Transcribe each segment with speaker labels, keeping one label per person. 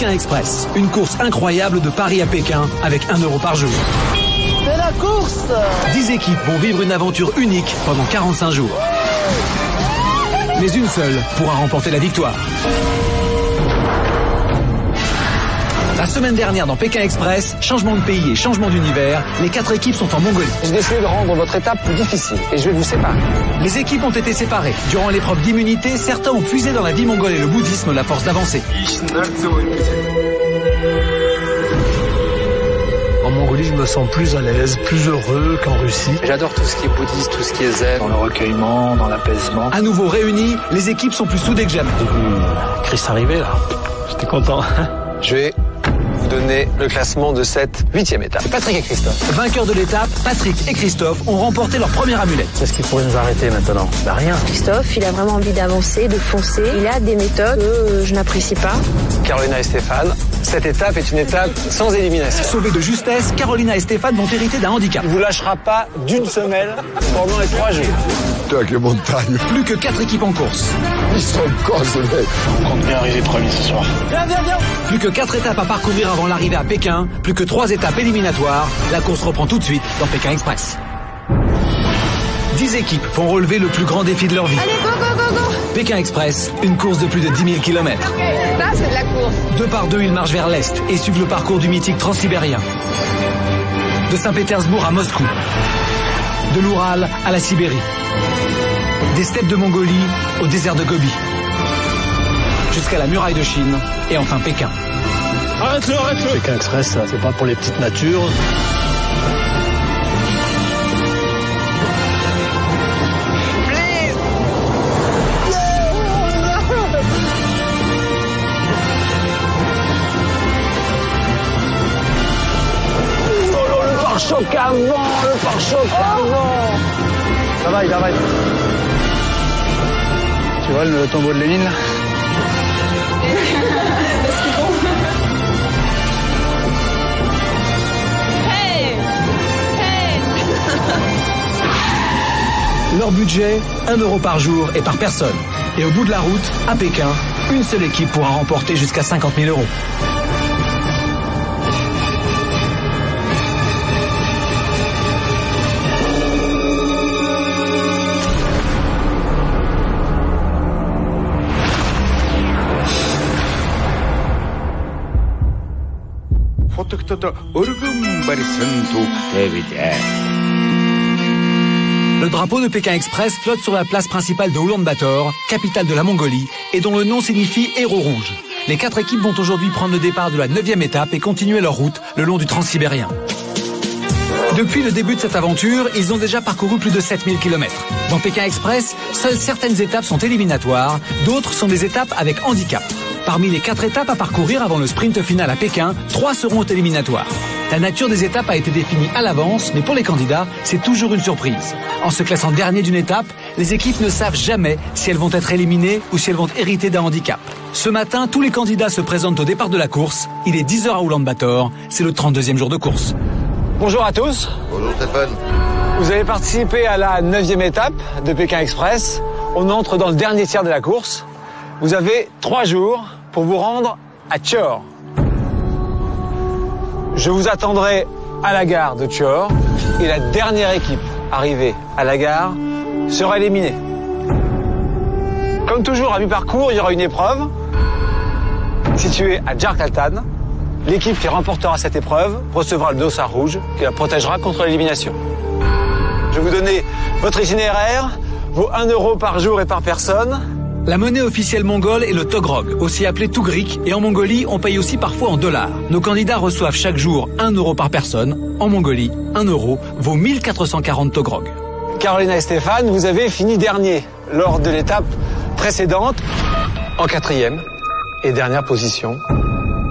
Speaker 1: Pékin Express, une course incroyable de Paris à Pékin avec 1 euro par jour.
Speaker 2: C'est la course!
Speaker 1: 10 équipes vont vivre une aventure unique pendant 45 jours. Mais une seule pourra remporter la victoire. La semaine dernière dans Pékin Express, changement de pays et changement d'univers, les 4 équipes sont en Mongolie.
Speaker 3: J'ai décidé de rendre votre étape plus difficile et je vais vous séparer.
Speaker 1: Les équipes ont été séparées. Durant l'épreuve d'immunité, certains ont puisé dans la vie mongole et le bouddhisme la force d'avancer.
Speaker 4: En Mongolie, je me sens plus à l'aise, plus heureux qu'en Russie.
Speaker 3: J'adore tout ce qui est bouddhiste, tout ce qui est zen.
Speaker 4: Dans le recueillement, dans l'apaisement.
Speaker 1: À nouveau réunis, les équipes sont plus soudées que jamais.
Speaker 4: Christ arrivé là, j'étais content.
Speaker 3: Je vais vous donner le classement de cette 8e étape. Patrick et Christophe.
Speaker 1: Vainqueurs de l'étape, Patrick et Christophe ont remporté leur première amulette.
Speaker 4: Qu'est-ce qui pourrait nous arrêter maintenant? Bah rien.
Speaker 5: Christophe, il a vraiment envie d'avancer, de foncer. Il a des méthodes que je n'apprécie pas.
Speaker 3: Carolina et Stéphane, cette étape est une étape sans élimination.
Speaker 1: Sauvés de justesse, Carolina et Stéphane vont hériter d'un handicap.
Speaker 3: Il ne vous lâchera pas d'une semelle pendant les 3 jours.
Speaker 6: Avec les montagnes.
Speaker 1: Plus que 4 équipes en course.
Speaker 6: Ils sont cons, ce mec.
Speaker 4: On compte bien arriver premier ce soir.
Speaker 2: Viens, viens, viens!
Speaker 1: Plus que 4 étapes à parcourir avant l'arrivée à Pékin. Plus que 3 étapes éliminatoires. La course reprend tout de suite dans Pékin Express. 10 équipes vont relever le plus grand défi de leur vie.
Speaker 5: Allez, go, go, go, go!
Speaker 1: Pékin Express, une course de plus de 10 000 km.
Speaker 5: Ça, c'est de la course.
Speaker 1: 2 par 2, ils marchent vers l'est et suivent le parcours du mythique transsibérien. De Saint-Pétersbourg à Moscou. De l'Oural à la Sibérie. Des steppes de Mongolie au désert de Gobi. Jusqu'à la muraille de Chine et enfin Pékin.
Speaker 4: Arrête-le, arrête-le! Pékin Express, ça, c'est pas pour les petites natures.
Speaker 3: Le pare-choc avant, le pare-choc avant.
Speaker 4: Ça va, il arrête. Tu vois le tombeau de Lénine là?
Speaker 1: Leur budget, 1 euro par jour et par personne. Et au bout de la route, à Pékin, une seule équipe pourra remporter jusqu'à 50 000 euros. Le drapeau de Pékin Express flotte sur la place principale de Oulan-Bator, capitale de la Mongolie, et dont le nom signifie héros rouge. Les 4 équipes vont aujourd'hui prendre le départ de la 9e étape et continuer leur route le long du transsibérien. Depuis le début de cette aventure, ils ont déjà parcouru plus de 7000 km. Dans Pékin Express, seules certaines étapes sont éliminatoires, d'autres sont des étapes avec handicap. Parmi les 4 étapes à parcourir avant le sprint final à Pékin, 3 seront éliminatoires. La nature des étapes a été définie à l'avance, mais pour les candidats, c'est toujours une surprise. En se classant dernier d'une étape, les équipes ne savent jamais si elles vont être éliminées ou si elles vont hériter d'un handicap. Ce matin, tous les candidats se présentent au départ de la course. Il est 10h à Oulan-Bator, c'est le 32e jour de course.
Speaker 3: Bonjour à tous.
Speaker 6: Bonjour Stéphane.
Speaker 3: Vous avez participé à la 9e étape de Pékin Express. On entre dans le dernier tiers de la course. Vous avez 3 jours pour vous rendre à Chor. Je vous attendrai à la gare de Chor et la dernière équipe arrivée à la gare sera éliminée. Comme toujours à mi-parcours, il y aura une épreuve située à Djarkaltan. L'équipe qui remportera cette épreuve recevra le dossard rouge qui la protégera contre l'élimination. Je vais vous donner votre itinéraire, vos 1 euro par jour et par personne.
Speaker 1: La monnaie officielle mongole est le togrog, aussi appelé tougrik, et en Mongolie, on paye aussi parfois en dollars. Nos candidats reçoivent chaque jour 1 euro par personne. En Mongolie, 1 euro vaut 1440 togrog.
Speaker 3: Carolina et Stéphane, vous avez fini dernier lors de l'étape précédente, en 4e et dernière position.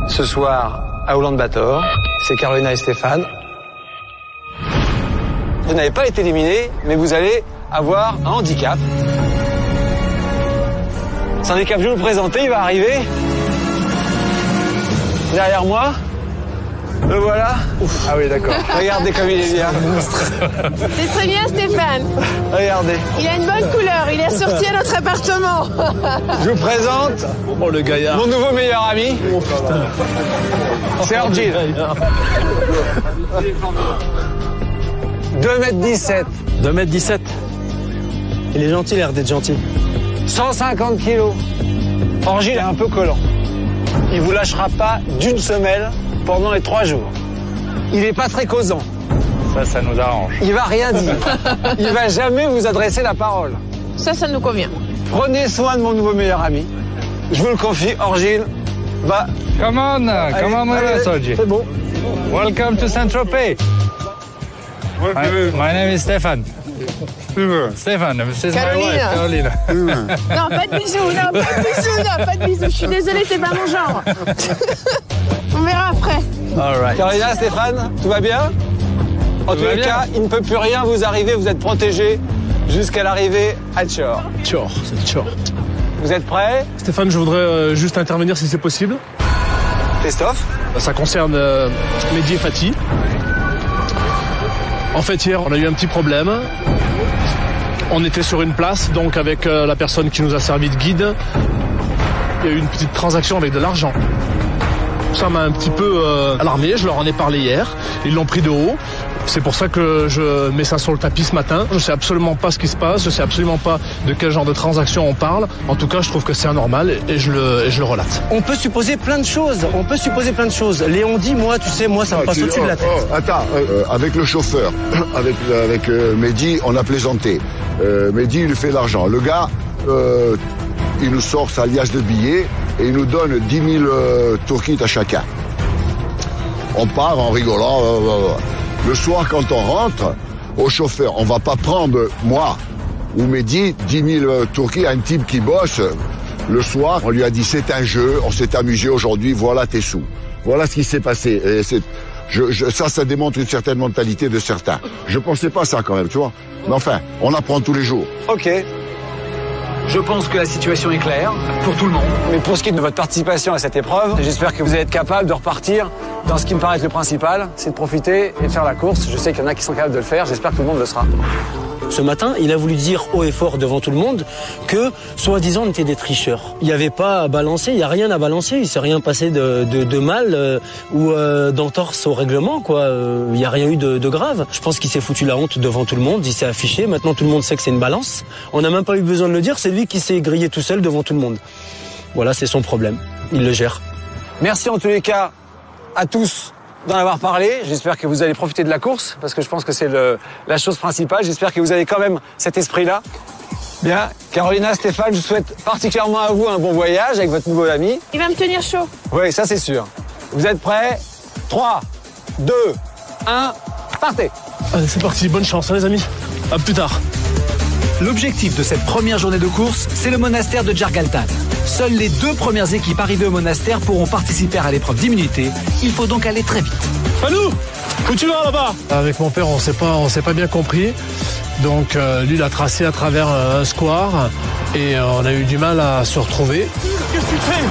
Speaker 3: Ce soir, à Oulan-Bator, c'est Carolina et Stéphane. Vous n'avez pas été éliminés, mais vous allez avoir un handicap. Ce handicap, je vais vous le présenter, il va arriver derrière moi. Le voilà.
Speaker 7: Ah oui, d'accord.
Speaker 3: Regardez comme il est bien.
Speaker 8: C'est très bien, Stéphane.
Speaker 3: Regardez.
Speaker 8: Il a une bonne couleur. Il est sorti à notre appartement.
Speaker 3: Je vous présente
Speaker 7: Oh, le gaillard.
Speaker 3: mon nouveau meilleur ami.
Speaker 7: Oh, putain.
Speaker 3: C'est Orgil. 2,17 m.
Speaker 7: 2,17 m. Il est gentil, l'air d'être gentil.
Speaker 3: 150 kilos. Orgil est un peu collant. Il vous lâchera pas d'une semelle pendant les 3 jours. Il n'est pas très causant.
Speaker 7: Ça nous arrange.
Speaker 3: Il va rien dire. Il va jamais vous adresser la parole.
Speaker 8: Ça nous convient.
Speaker 3: Prenez soin de mon nouveau meilleur ami. Je vous le confie, Orgil va...
Speaker 9: Come on,
Speaker 3: Allez,
Speaker 9: Orgil.
Speaker 3: c'est bon.
Speaker 9: Welcome to Saint-Tropez. My name is Stefan. Stefan, this is my wife, Carolina.
Speaker 8: Non, pas de bisous, pas de bisous. Je suis désolée, c'est pas mon genre. On verra après.
Speaker 7: All right.
Speaker 3: Carolina, Stéphane, tout va bien? En tous les cas, il ne peut plus rien vous arriver, vous êtes protégés jusqu'à l'arrivée à Tchor.
Speaker 4: Tchor, c'est Tchor.
Speaker 3: Vous êtes prêts?
Speaker 4: Stéphane, je voudrais juste intervenir si c'est possible.
Speaker 3: Christophe?
Speaker 4: Ça concerne Mehdi et Fatih. En fait, hier, on a eu un petit problème. On était sur une place, donc avec la personne qui nous a servi de guide. Il y a eu une petite transaction avec de l'argent. Ça m'a un petit peu alarmé, je leur en ai parlé hier. Ils l'ont pris de haut. C'est pour ça que je mets ça sur le tapis ce matin. Je sais absolument pas ce qui se passe, je sais absolument pas de quel genre de transaction on parle. En tout cas, je trouve que c'est anormal et je le relate.
Speaker 7: On peut supposer plein de choses. Léon dit, moi, tu sais, moi, ça me passe au-dessus de la tête.
Speaker 6: Attends, avec le chauffeur, avec Mehdi, on a plaisanté. Mehdi, il lui fait l'argent. Le gars, il nous sort sa liasse de billets et il nous donne 10 000 tourkites à chacun. On part en rigolant. Le soir, quand on rentre, au chauffeur, on va pas prendre, moi ou Mehdi, 10 000 tourkites à un type qui bosse. Le soir, on lui a dit, c'est un jeu, on s'est amusé aujourd'hui, voilà tes sous. Voilà ce qui s'est passé. Et ça démontre une certaine mentalité de certains. Je pensais pas ça quand même, tu vois. Mais enfin, on apprend tous les jours.
Speaker 3: Ok.
Speaker 1: Je pense que la situation est claire pour tout le monde.
Speaker 3: Mais pour ce qui est de votre participation à cette épreuve, j'espère que vous allez être capable de repartir dans ce qui me paraît être le principal, c'est de profiter et de faire la course. Je sais qu'il y en a qui sont capables de le faire, j'espère que tout le monde le sera.
Speaker 7: Ce matin, il a voulu dire haut et fort devant tout le monde que, soi-disant, on était des tricheurs. Il n'y avait pas à balancer, il n'y a rien à balancer, il ne s'est rien passé de mal ou d'entorse au règlement, quoi. Il n'y a rien eu de grave. Je pense qu'il s'est foutu la honte devant tout le monde, il s'est affiché, maintenant tout le monde sait que c'est une balance. On n'a même pas eu besoin de le dire, c'est lui qui s'est grillé tout seul devant tout le monde. Voilà, c'est son problème, il le gère.
Speaker 3: Merci en tous les cas à tous d'en avoir parlé. J'espère que vous allez profiter de la course, parce que je pense que c'est la chose principale. J'espère que vous avez quand même cet esprit-là. Bien, Carolina, Stéphane, je souhaite particulièrement à vous un bon voyage avec votre nouveau ami.
Speaker 8: Il va me tenir chaud.
Speaker 3: Oui, ça c'est sûr. Vous êtes prêts? 3, 2, 1, partez!
Speaker 4: Allez, c'est parti, bonne chance, hein, les amis. À plus tard.
Speaker 1: L'objectif de cette première journée de course, c'est le monastère de Djargaltan. Seules les 2 premières équipes arrivées au monastère pourront participer à l'épreuve d'immunité. Il faut donc aller très vite.
Speaker 4: Falou, où tu vas là-bas? Avec mon père, on s'est pas bien compris. Donc lui, il a tracé à travers un square et on a eu du mal à se retrouver. Qu'est-ce que tu fais?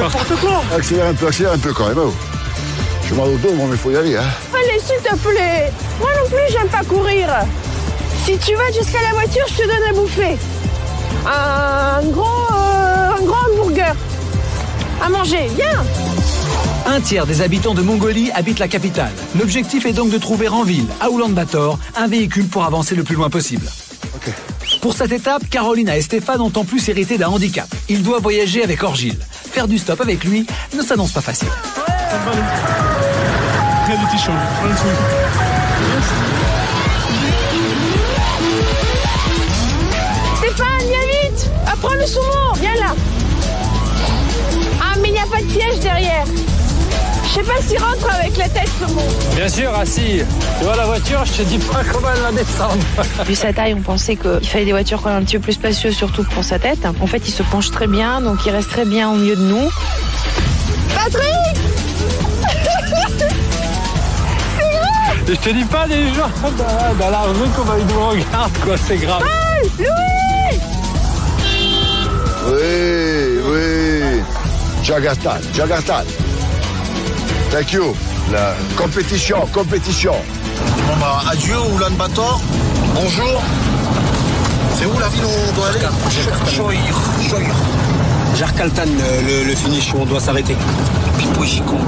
Speaker 4: N'importe quoi.
Speaker 6: Accélère un peu quand même. Oh. Je m'en dos, mais il faut y aller. Hein.
Speaker 8: Allez, s'il te plaît. Moi non plus, j'aime pas courir. Si tu vas jusqu'à la voiture, je te donne à bouffer. Un grand hamburger. À manger, viens.
Speaker 1: Un tiers des habitants de Mongolie habitent la capitale. L'objectif est donc de trouver en ville, à Oulan-Bator, un véhicule pour avancer le plus loin possible.
Speaker 6: Okay.
Speaker 1: Pour cette étape, Carolina et Stéphane ont en plus hérité d'un handicap. Ils doivent voyager avec Orgil. Faire du stop avec lui ne s'annonce pas facile.
Speaker 8: Stéphane, viens vite. Apprends le sumo, viens là. Ah, mais il n'y a pas de piège derrière. Je sais pas s'il rentre avec la tête, sumo.
Speaker 9: Bien sûr, assis. Tu vois la voiture, je te dis pas comment elle la descendre.
Speaker 5: Vu sa taille, on pensait qu'il fallait des voitures quand même un petit peu plus spacieuses, surtout pour sa tête. En fait, il se penche très bien, donc il reste très bien au milieu de nous.
Speaker 8: Patrick.
Speaker 9: Je te dis pas les gens dans la rue comment ils nous regardent, quoi, c'est grave.
Speaker 8: Hey, Louis.
Speaker 6: Oui. Djargaltan. Thank you. La compétition.
Speaker 10: Bon bah, adieu Oulan-Bator. Bonjour. C'est où la ville où on doit aller? Choir.
Speaker 7: Jarkaltan, le finish où on doit s'arrêter.
Speaker 10: Pipo Chicon.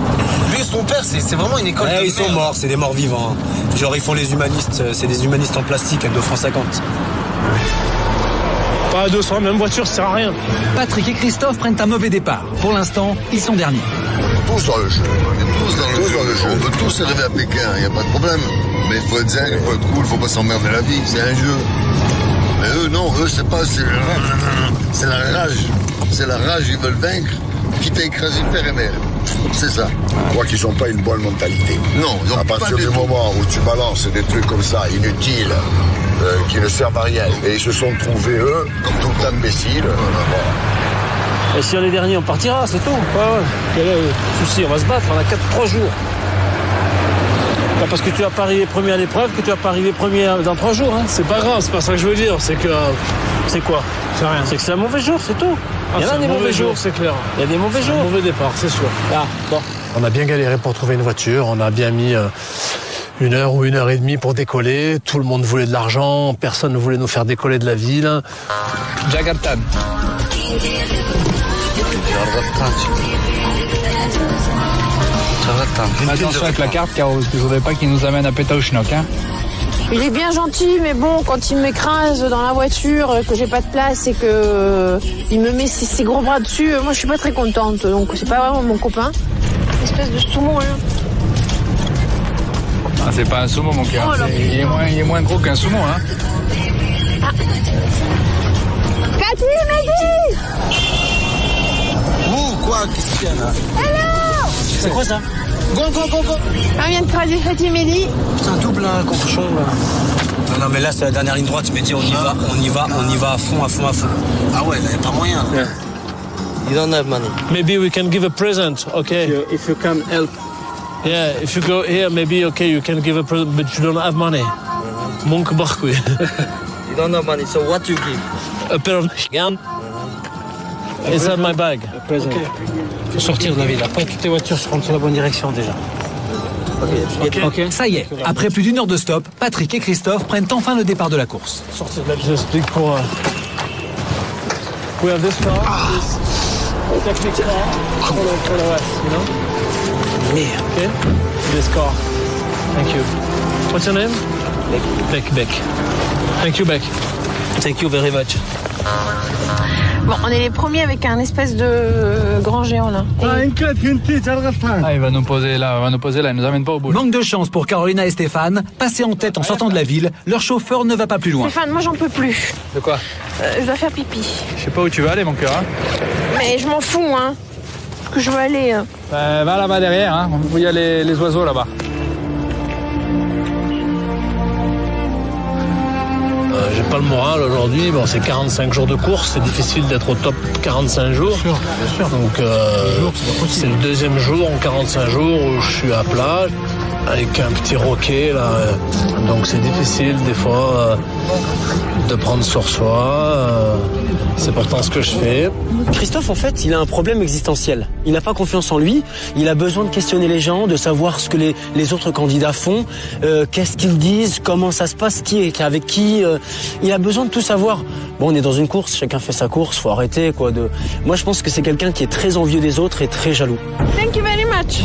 Speaker 10: Lui et son père, c'est vraiment une école de
Speaker 7: Ils sont morts, c'est des morts vivants. Genre, ils font les humanistes, c'est des humanistes en plastique à 2,50 francs.
Speaker 4: Pas à 200, même voiture, ça sert à rien.
Speaker 1: Patrick et Christophe prennent un mauvais départ. Pour l'instant, ils sont derniers.
Speaker 6: Tous dans le jeu.
Speaker 11: On peut tous arriver à Pékin, il n'y a pas de problème. Mais il faut être zen, il faut être cool, il faut pas s'emmerder la vie, c'est un jeu. Mais eux, non, eux, c'est pas... C'est la rage. C'est la rage, ils veulent vaincre, quitte à écraser père et mère. C'est ça.
Speaker 6: Je crois qu'ils n'ont pas une bonne mentalité.
Speaker 11: Non, ils ont
Speaker 6: à
Speaker 11: pas
Speaker 6: partir du moment où tu balances des trucs comme ça, inutiles, qui ne servent à rien, et ils se sont trouvés, eux, comme tout le temps d'imbéciles.
Speaker 7: Et si on est dernier, on partira, c'est tout.
Speaker 4: Ouais. Souci, on va se battre, on a 3 jours.
Speaker 7: Pas parce que tu vas pas arriver premier à l'épreuve que tu vas pas arriver premier dans 3 jours. Hein.
Speaker 4: C'est pas grave, c'est pas ça que je veux dire. C'est que.
Speaker 7: C'est quoi?
Speaker 4: C'est rien.
Speaker 7: C'est que c'est un mauvais jour, c'est tout. Il y en a des mauvais jours,
Speaker 4: c'est clair.
Speaker 7: Il y a des mauvais jours.
Speaker 4: Un mauvais départ, c'est sûr.
Speaker 7: Ah, bon.
Speaker 4: On a bien galéré pour trouver une voiture. On a bien mis 1 heure ou 1 heure et demie pour décoller. Tout le monde voulait de l'argent. Personne ne voulait nous faire décoller de la ville.
Speaker 9: Jarkaltan. Attention avec la carte, Caro, parce que je voudrais pas qu'il nous amène à Pétaouchnok, hein.
Speaker 8: Il est bien gentil, mais bon, quand il m'écrase dans la voiture, que j'ai pas de place et que il me met ses gros bras dessus, moi je suis pas très contente. Donc c'est pas vraiment mon copain. Espèce de sumo, hein.
Speaker 9: Ah, c'est pas un sumo, mon cœur.
Speaker 8: Oh,
Speaker 9: il est moins gros qu'un sumo, hein.
Speaker 8: Ah. Cathy, Mehdi!
Speaker 10: Quoi? Qu'est-ce qu'il y a là?
Speaker 8: Hello!
Speaker 7: C'est quoi ça?
Speaker 10: Go!
Speaker 8: On vient de traduire Cathy, Mehdi.
Speaker 10: C'est un double, là, cochon, là.
Speaker 7: Non, mais là, c'est la dernière ligne droite. Mais dis, on y va à fond.
Speaker 10: Ah ouais, là, y a pas moyen.
Speaker 7: Yeah. You don't have money.
Speaker 4: Maybe we can give a present, okay?
Speaker 7: If you come help.
Speaker 4: Yeah, if you go here, maybe, okay, you can give a present, but you don't have money. Monk barkoui.
Speaker 7: You don't have money, so what you give?
Speaker 4: A pair of gun. Inside my bag.
Speaker 7: Okay. Faut sortir de la ville. Après, toutes tes voitures seront sur la bonne direction déjà.
Speaker 1: Ok. Ça y est, après plus d'1 heure de stop, Patrick et Christophe prennent enfin le départ de la course.
Speaker 4: Sortir de la ville, j'explique pour... We have this car, this technic car, for the rest, you know?
Speaker 7: Merde.
Speaker 4: Okay? This car. Thank you. What's your name? Beck. Thank you, Beck.
Speaker 7: Thank you very much.
Speaker 8: Bon, on est les premiers avec un espèce de grand géant là.
Speaker 9: Ah, il va nous poser là, il nous amène pas au bout.
Speaker 1: Manque de chance pour Carolina et Stéphane. Passés en tête en sortant de la ville, leur chauffeur ne va pas plus loin.
Speaker 8: Stéphane, moi j'en peux plus.
Speaker 9: De quoi?
Speaker 8: Je dois faire pipi.
Speaker 9: Je sais pas où tu vas aller, mon cœur, hein.
Speaker 8: Mais je m'en fous, hein. Parce que je veux aller...
Speaker 9: Va là-bas derrière, hein, où il y a les oiseaux là-bas.
Speaker 4: J'ai pas le moral aujourd'hui. Bon, c'est 45 jours de course. C'est difficile d'être au top 45 jours.
Speaker 9: Bien sûr.
Speaker 4: Donc, c'est le 2e jour en 45 jours où je suis à plat avec un petit roquet là. Donc, c'est difficile des fois de prendre sur soi. C'est pourtant ce que je fais.
Speaker 7: Christophe, en fait, il a un problème existentiel. Il n'a pas confiance en lui. Il a besoin de questionner les gens, de savoir ce que les autres candidats font, qu'est-ce qu'ils disent, comment ça se passe, qui est avec qui. Il a besoin de tout savoir. Bon, on est dans une course, chacun fait sa course, faut arrêter quoi. Moi, je pense que c'est quelqu'un qui est très envieux des autres et très jaloux.
Speaker 8: Thank you very much.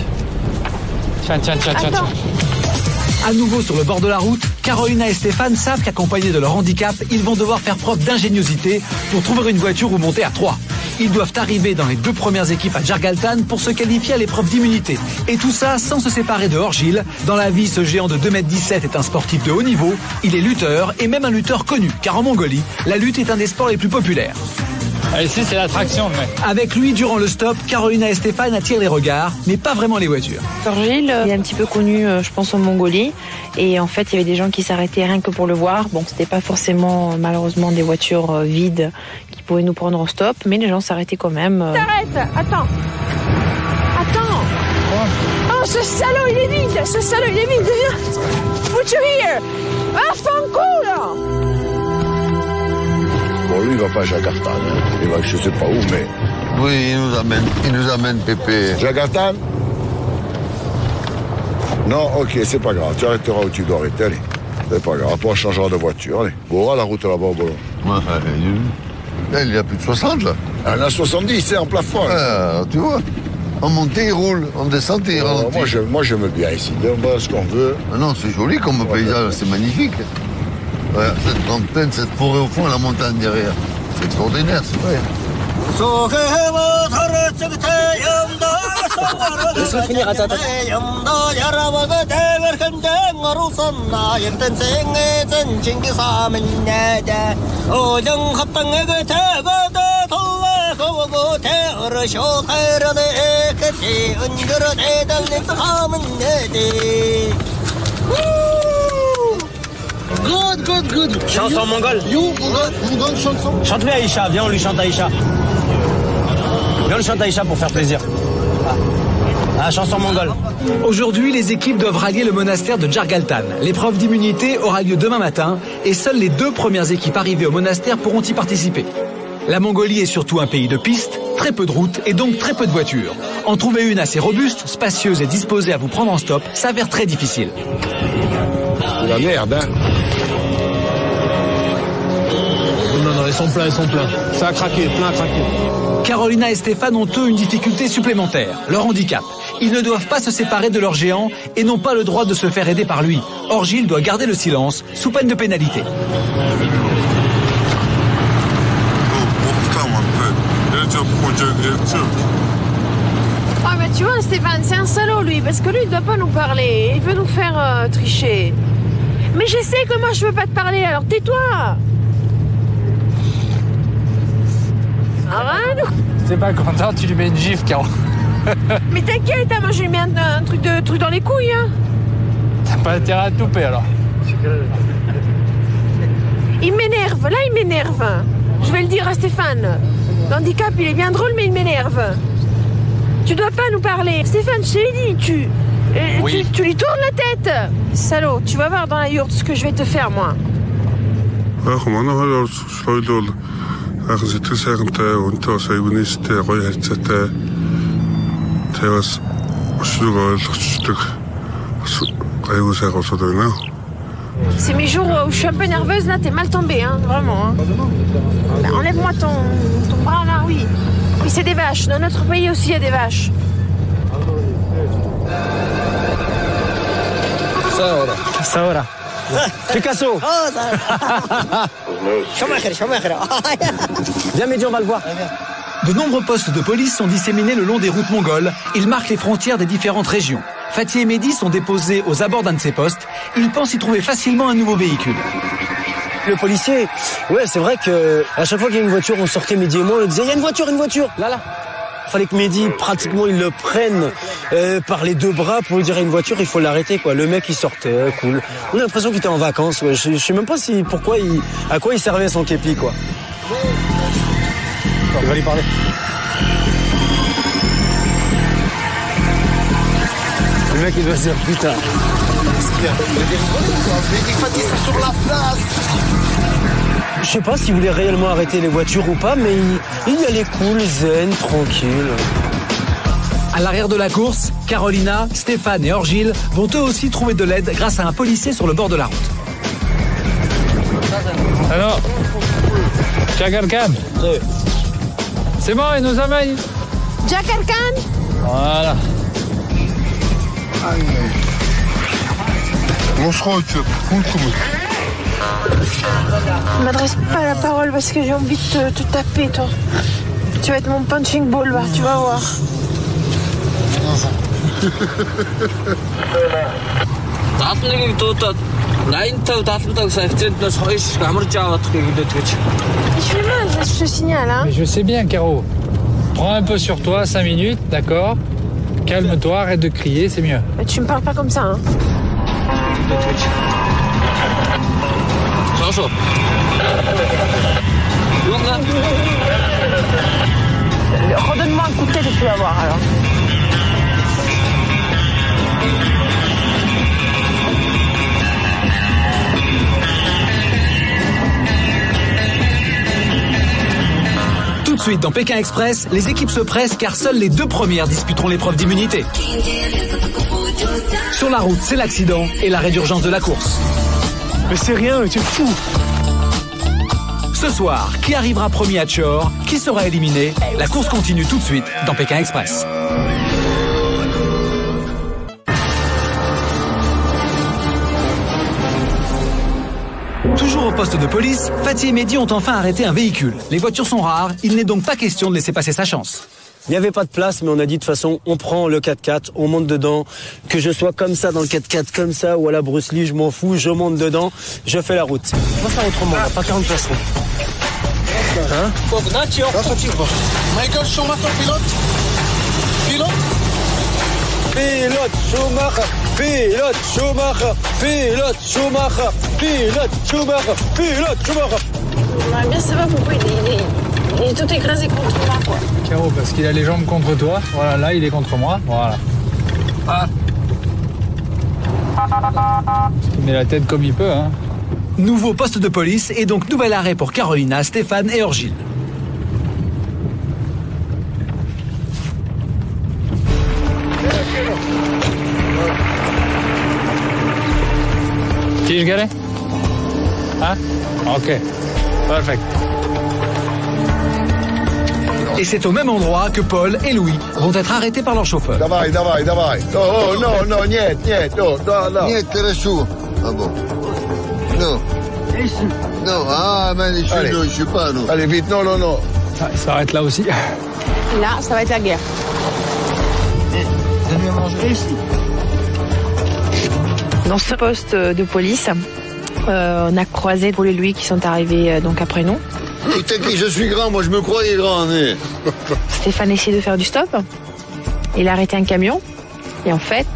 Speaker 9: Tiens.
Speaker 8: Attends.
Speaker 1: À nouveau sur le bord de la route, Carolina et Stéphane savent qu'accompagnés de leur handicap, ils vont devoir faire preuve d'ingéniosité pour trouver une voiture ou monter à 3. Ils doivent arriver dans les 2 premières équipes à Jarkaltan pour se qualifier à l'épreuve d'immunité. Et tout ça sans se séparer de Orgil. Dans la vie, ce géant de 2,17 m est un sportif de haut niveau. Il est lutteur et même un lutteur connu, car en Mongolie, la lutte est un des sports les plus populaires.
Speaker 9: Ah, ici, c'est l'attraction, mec.
Speaker 1: Avec lui, durant le stop, Carolina et Stéphane attirent les regards, mais pas vraiment les voitures.
Speaker 5: Orgil, il est un petit peu connu, je pense, en Mongolie. Et en fait, il y avait des gens qui s'arrêtaient rien que pour le voir. Bon, c'était pas forcément, malheureusement, des voitures vides qui pouvaient nous prendre en stop, mais les gens s'arrêtaient quand même.
Speaker 8: T'arrêtes, attends. Oh, ce salaud, il est vide. Viens. Put you here. Ah, fanculo.
Speaker 6: Bon, lui, il va pas à Jarkaltan, hein. Il va je sais pas où, mais...
Speaker 11: Oui, il nous amène Pépé.
Speaker 6: Jarkaltan? Non, ok, c'est pas grave. Tu arrêteras où tu dois arrêter, allez. C'est pas grave, après on changera de voiture, allez. Bon, à la route là-bas au ballon.
Speaker 11: Ouais, là, il y a plus de 60, là.
Speaker 6: On a 70, c'est en plafond.
Speaker 11: Tu vois, en montée, il roule. En descente, il ralentit.
Speaker 6: Moi, j'aime bien ici. On va ce qu'on veut.
Speaker 11: Ah non, c'est joli comme paysage, c'est magnifique. Ouais, cette montagne, cette forêt au fond, la montagne derrière. C'est extraordinaire, c'est vrai.
Speaker 7: Laisse-moi finir, attends.
Speaker 10: Good.
Speaker 7: Chanson mongole.
Speaker 10: Mongole chanson.
Speaker 7: Chante-lui Aïcha, viens on lui chante Aïcha. Viens on lui chante Aïcha pour faire plaisir. Ah, chanson mongole.
Speaker 1: Aujourd'hui, les équipes doivent rallier le monastère de Djargaltan. L'épreuve d'immunité aura lieu demain matin et seules les 2 premières équipes arrivées au monastère pourront y participer. La Mongolie est surtout un pays de pistes, très peu de routes et donc très peu de voitures. En trouver une assez robuste, spacieuse et disposée à vous prendre en stop s'avère très difficile.
Speaker 6: C'est la merde, hein.
Speaker 4: Non, ils sont pleins. Ça a craqué, plein à craquer.
Speaker 1: Carolina et Stéphane ont eux une difficulté supplémentaire, leur handicap. Ils ne doivent pas se séparer de leur géant et n'ont pas le droit de se faire aider par lui. Or, Gilles doit garder le silence sous peine de pénalité.
Speaker 8: Ah mais tu vois Stéphane, c'est un salaud lui, parce que lui il doit pas nous parler, il veut nous faire tricher. Mais je sais que moi je veux pas te parler, alors tais-toi. Arrête.
Speaker 9: C'est pas content, tu lui mets une gifle, Caro.
Speaker 8: Mais t'inquiète, moi je lui mets un truc dans les couilles. Hein.
Speaker 9: T'as pas intérêt à te touper alors.
Speaker 8: Il m'énerve, là il m'énerve. Je vais le dire à Stéphane. L'handicap il est bien drôle mais il m'énerve. Tu dois pas nous parler. Stéphane, je t'ai dit, tu lui tournes la tête. Salaud, tu vas voir dans la yourte ce que je vais te faire moi. C'est mes jours où je suis un peu nerveuse, là, t'es mal tombé, hein, vraiment. Hein. Bah, enlève-moi ton bras, là, oui. Oui, c'est des vaches. Dans notre pays aussi, il y a des vaches.
Speaker 7: Ça va. Picasso. Viens, Mehdi, on va le voir.
Speaker 1: De nombreux postes de police sont disséminés le long des routes mongoles. Ils marquent les frontières des différentes régions. Fatih et Mehdi sont déposés aux abords d'un de ces postes. Ils pensent y trouver facilement un nouveau véhicule.
Speaker 7: Le policier, ouais, c'est vrai que à chaque fois qu'il y a une voiture, on sortait Mehdi et moi, on lui disait il y a une voiture. Là. Fallait que Mehdi, pratiquement, il le prenne par les 2 bras pour lui dire à une voiture, il faut l'arrêter, quoi. Le mec, il sortait, cool. On a l'impression qu'il était en vacances, ouais. Je sais même pas à quoi il servait son képi, quoi. Il va lui parler. Le mec, il doit se dire, putain.
Speaker 10: Sur la place.
Speaker 7: Je sais pas s'il voulait réellement arrêter les voitures ou pas, mais il y allait cool, zen, tranquille.
Speaker 1: À l'arrière de la course, Carolina, Stéphane et Orgile vont eux aussi trouver de l'aide grâce à un policier sur le bord de la route.
Speaker 9: Alors, Djargaltan. C'est bon, il nous amène.
Speaker 8: Djargaltan.
Speaker 9: Voilà.
Speaker 8: Ne m'adresse pas la parole parce que j'ai envie de te taper, toi. Tu vas être mon punching ball, là, tu vas voir. Il fait mal, je te signale, hein.
Speaker 9: Mais je sais bien, Caro. Prends un peu sur toi, 5 minutes, d'accord? Calme-toi, arrête de crier, c'est mieux.
Speaker 8: Mais tu me parles pas comme ça, hein. Redonne-moi un coup de tête et tu vas voir, alors.
Speaker 1: Tout de suite, dans Pékin Express, les équipes se pressent car seules les 2 premières disputeront l'épreuve d'immunité. Sur la route, c'est l'accident et l'arrêt d'urgence de la course.
Speaker 4: Mais c'est rien, tu es fou.
Speaker 1: Ce soir, qui arrivera premier à Chor? Qui sera éliminé? La course continue tout de suite dans Pékin Express. Toujours au poste de police, Fatih et Mehdi ont enfin arrêté un véhicule. Les voitures sont rares, il n'est donc pas question de laisser passer sa chance.
Speaker 7: Il n'y avait pas de place, mais on a dit de toute façon, on prend le 4x4, on monte dedans. Que je sois comme ça dans le 4x4, comme ça, ou à la Bruce Lee, je m'en fous, je monte dedans, je fais la route. On va faire autrement, on va pas faire une façon. Hein?
Speaker 10: Michael Schumacher, pilote. Pilote.
Speaker 7: Pilote Schumacher, pilote Schumacher, pilote Schumacher, pilote Schumacher, pilote Schumacher.
Speaker 8: J'aimerais bien savoir pourquoi il est tout écrasé contre moi, quoi.
Speaker 9: Caro, parce qu'il a les jambes contre toi. Voilà, là, il est contre moi. Voilà. Ah. Il met la tête comme il peut, hein.
Speaker 1: Nouveau poste de police et donc nouvel arrêt pour Carolina, Stéphane et Orgile.
Speaker 9: Qui je gagne? Hein? Ok. Perfect.
Speaker 1: Et c'est au même endroit que Paul et Louis vont être arrêtés par leur chauffeur.
Speaker 6: Давай. Oh, non, niet, no, no.
Speaker 11: Niet, là-dessous. Ah bon. Non. Non, ah, mais je sais pas, non.
Speaker 6: Allez, vite, non.
Speaker 9: Ça s'arrête là aussi.
Speaker 8: Là, ça va être la guerre.
Speaker 10: Donne-lui à manger ici.
Speaker 5: Dans ce poste de police, on a croisé Paul et Louis qui sont arrivés donc après nous.
Speaker 11: Il t'a dit, je suis grand, moi je me croyais grand, mais...
Speaker 5: Stéphane essayait de faire du stop. Il a arrêté un camion. Et en fait,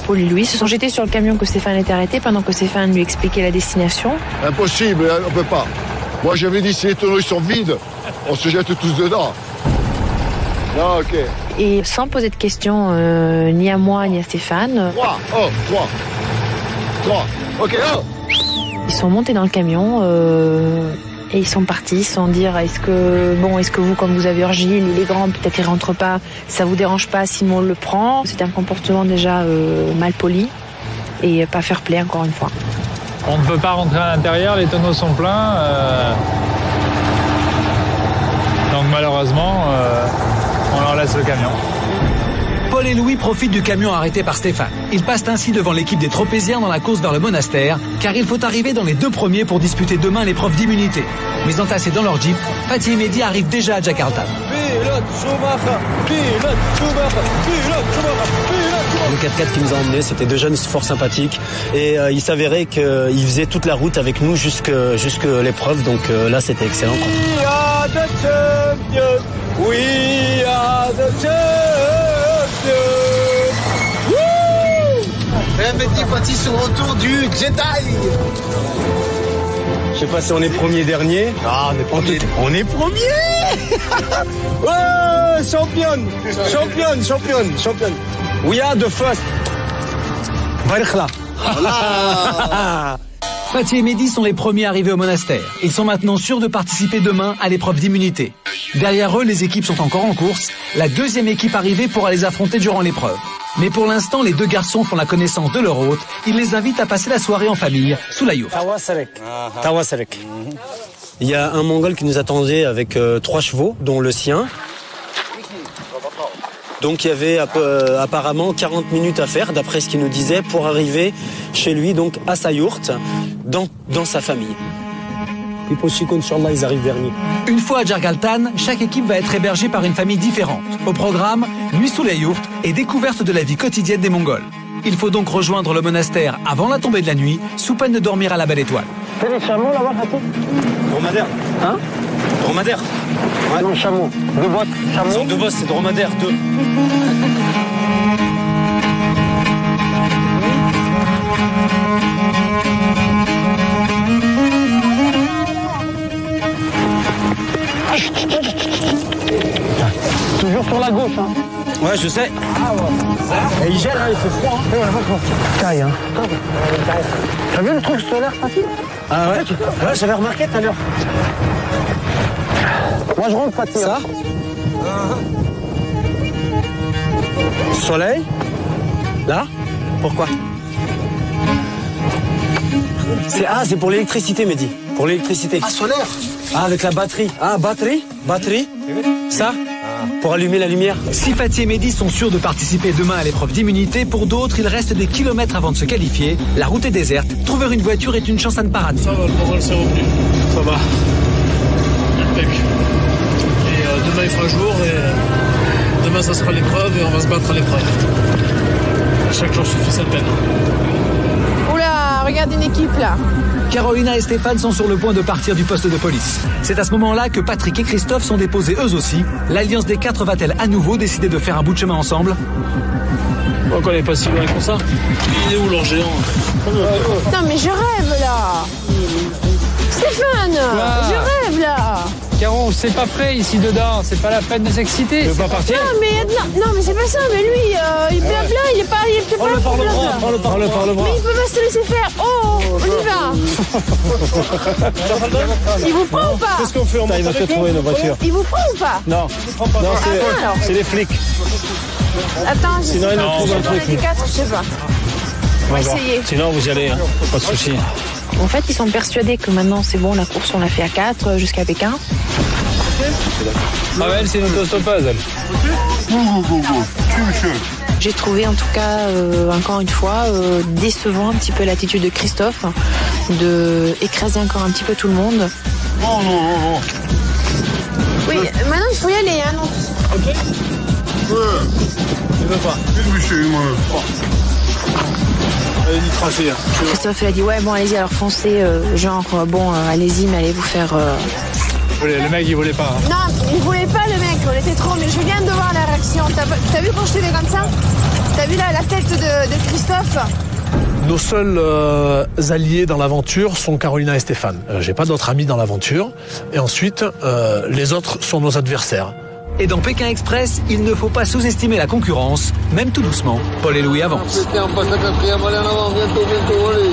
Speaker 5: Paul et Louis se sont jetés sur le camion que Stéphane était arrêté pendant que Stéphane lui expliquait la destination.
Speaker 6: Impossible, on peut pas. Moi, j'avais dit, si les tonneaux sont vides, on se jette tous dedans. Non, ok.
Speaker 5: Et sans poser de questions, ni à moi, ni à Stéphane.
Speaker 6: 3. Ok, oh.
Speaker 5: Ils sont montés dans le camion et ils sont partis sans dire est-ce que vous, comme vous avez Orgile, il est grand, peut-être il rentre pas, ça vous dérange pas si on le prend. C'était un comportement déjà mal poli et pas fair play encore une fois.
Speaker 9: On ne peut pas rentrer à l'intérieur, les tonneaux sont pleins. Donc malheureusement, on leur laisse le camion.
Speaker 1: Paul et Louis profitent du camion arrêté par Stéphane. Ils passent ainsi devant l'équipe des Tropéziens dans la course vers le monastère, car il faut arriver dans les 2 premiers pour disputer demain l'épreuve d'immunité. Mais entassés dans leur jeep, Fatih et Mehdi arrivent déjà à Jakarta.
Speaker 7: Le 4x4 qui nous a emmenés, c'était 2 jeunes fort sympathiques. Et il s'avérait qu'ils faisaient toute la route avec nous jusque l'épreuve. Donc là, c'était excellent.
Speaker 10: We are the champions. We are the champions. Et Mehdi Fatih sur le retour du Jedi.
Speaker 7: Je sais pas si on est premier dernier. Ah, on est premier. On est premier. Oh, championne. We are the first. Barikhla.
Speaker 1: Fatih et Mehdi sont les premiers arrivés au monastère. Ils sont maintenant sûrs de participer demain à l'épreuve d'immunité. Derrière eux, les équipes sont encore en course. La 2e équipe arrivée pourra les affronter durant l'épreuve. Mais pour l'instant, les 2 garçons font la connaissance de leur hôte. Ils les invitent à passer la soirée en famille, sous la yourte.
Speaker 7: Tawasarek. Il y a un Mongol qui nous attendait avec 3 chevaux, dont le sien. Donc il y avait apparemment 40 minutes à faire, d'après ce qu'il nous disait, pour arriver chez lui, donc à sa yourte, dans sa famille. Et pour Chico, Inch'Allah, ils arrivent dernier.
Speaker 1: Une fois à Jargaltan, chaque équipe va être hébergée par une famille différente. Au programme, nuit sous la yourte et découverte de la vie quotidienne des Mongols. Il faut donc rejoindre le monastère avant la tombée de la nuit, sous peine de dormir à la belle étoile.
Speaker 7: C'est les chameaux là-bas, Fatih? Dromadaire. Hein? Dromadaire. Ouais. Non, chameau. 2 boîtes. Chameau. 2 boîtes, c'est dromadaire, 2.
Speaker 2: Toujours sur la gauche, hein.
Speaker 7: Ouais, je sais.
Speaker 2: Ah ouais. Et il gèle, hein, il fait froid. Hein. Ouais, caille, hein. T'as vu le truc solaire facile?
Speaker 7: Ah ouais? Ouais, j'avais remarqué tout à l'heure.
Speaker 2: Moi, je rentre Fatih.
Speaker 7: Ça? Soleil? Là? Pourquoi? C'est pour l'électricité, Mehdi. Pour l'électricité.
Speaker 10: Ah, solaire?
Speaker 7: Ah, avec la batterie. Ah, batterie? Ça? Pour allumer la lumière.
Speaker 1: Si Fatih et Mehdi sont sûrs de participer demain à l'épreuve d'immunité, pour d'autres, il reste des kilomètres avant de se qualifier. La route est déserte. Trouver une voiture est une chance à ne pas rater.
Speaker 4: Ça va, le moral s'est revenu. Ça va. Et demain il fera jour et demain ça sera l'épreuve et on va se battre à l'épreuve. Chaque jour suffit sa peine.
Speaker 8: Oula, regarde une équipe là.
Speaker 1: Carolina et Stéphane sont sur le point de partir du poste de police. C'est à ce moment-là que Patrick et Christophe sont déposés eux aussi. L'Alliance des 4 va-t-elle à nouveau décider de faire un bout de chemin ensemble?
Speaker 4: On n'est pas si loin que ça. Il est où leur géant?
Speaker 8: Non mais je rêve là. Stéphane, je rêve là.
Speaker 9: Caro, c'est pas prêt ici dedans, c'est pas la peine de s'exciter.
Speaker 4: Tu veux pas partir?
Speaker 8: Non mais c'est pas ça, mais lui, il blabla, il est pas là pour blabla.
Speaker 4: Prends le bras.
Speaker 8: Mais il peut pas se laisser faire. Oh, on y va. Il vous prend ou pas?
Speaker 4: Qu'est-ce qu'on fait? Il va se trouver une voiture.
Speaker 8: Il vous prend ou pas?
Speaker 4: Non, c'est les flics.
Speaker 8: Attends,
Speaker 4: sinon il nous trouve un truc.
Speaker 8: Les 4, je sais pas. On va essayer.
Speaker 4: Sinon vous y allez, hein. Pas de souci.
Speaker 5: En fait, ils sont persuadés que maintenant c'est bon, la course on l'a fait à 4 jusqu'à Pékin.
Speaker 9: Ah ouais, elle, c'est une autostoppeuse, elle.
Speaker 5: J'ai trouvé en tout cas, encore une fois, décevant un petit peu l'attitude de Christophe, de écraser encore un petit peu tout le monde.
Speaker 11: Non.
Speaker 8: Oui, maintenant il faut y aller, hein, non.
Speaker 4: Ok. Tu veux pas? Allez-y, tracez.
Speaker 5: Christophe il a dit ouais bon allez-y alors foncez, allez-y mais allez vous faire...
Speaker 9: Le mec il voulait pas.
Speaker 8: Non, il voulait pas le mec, on était trop, mais je viens de voir la réaction. T'as vu quand je t'ai fait comme ça? T'as vu la tête de Christophe?
Speaker 4: Nos seuls alliés dans l'aventure sont Carolina et Stéphane. J'ai pas d'autres amis dans l'aventure. Et ensuite, les autres sont nos adversaires.
Speaker 1: Et dans Pékin Express, il ne faut pas sous-estimer la concurrence, même tout doucement. Paul et Louis avancent.
Speaker 11: Allez, on passe la 4e, allez en avant, bientôt, allez.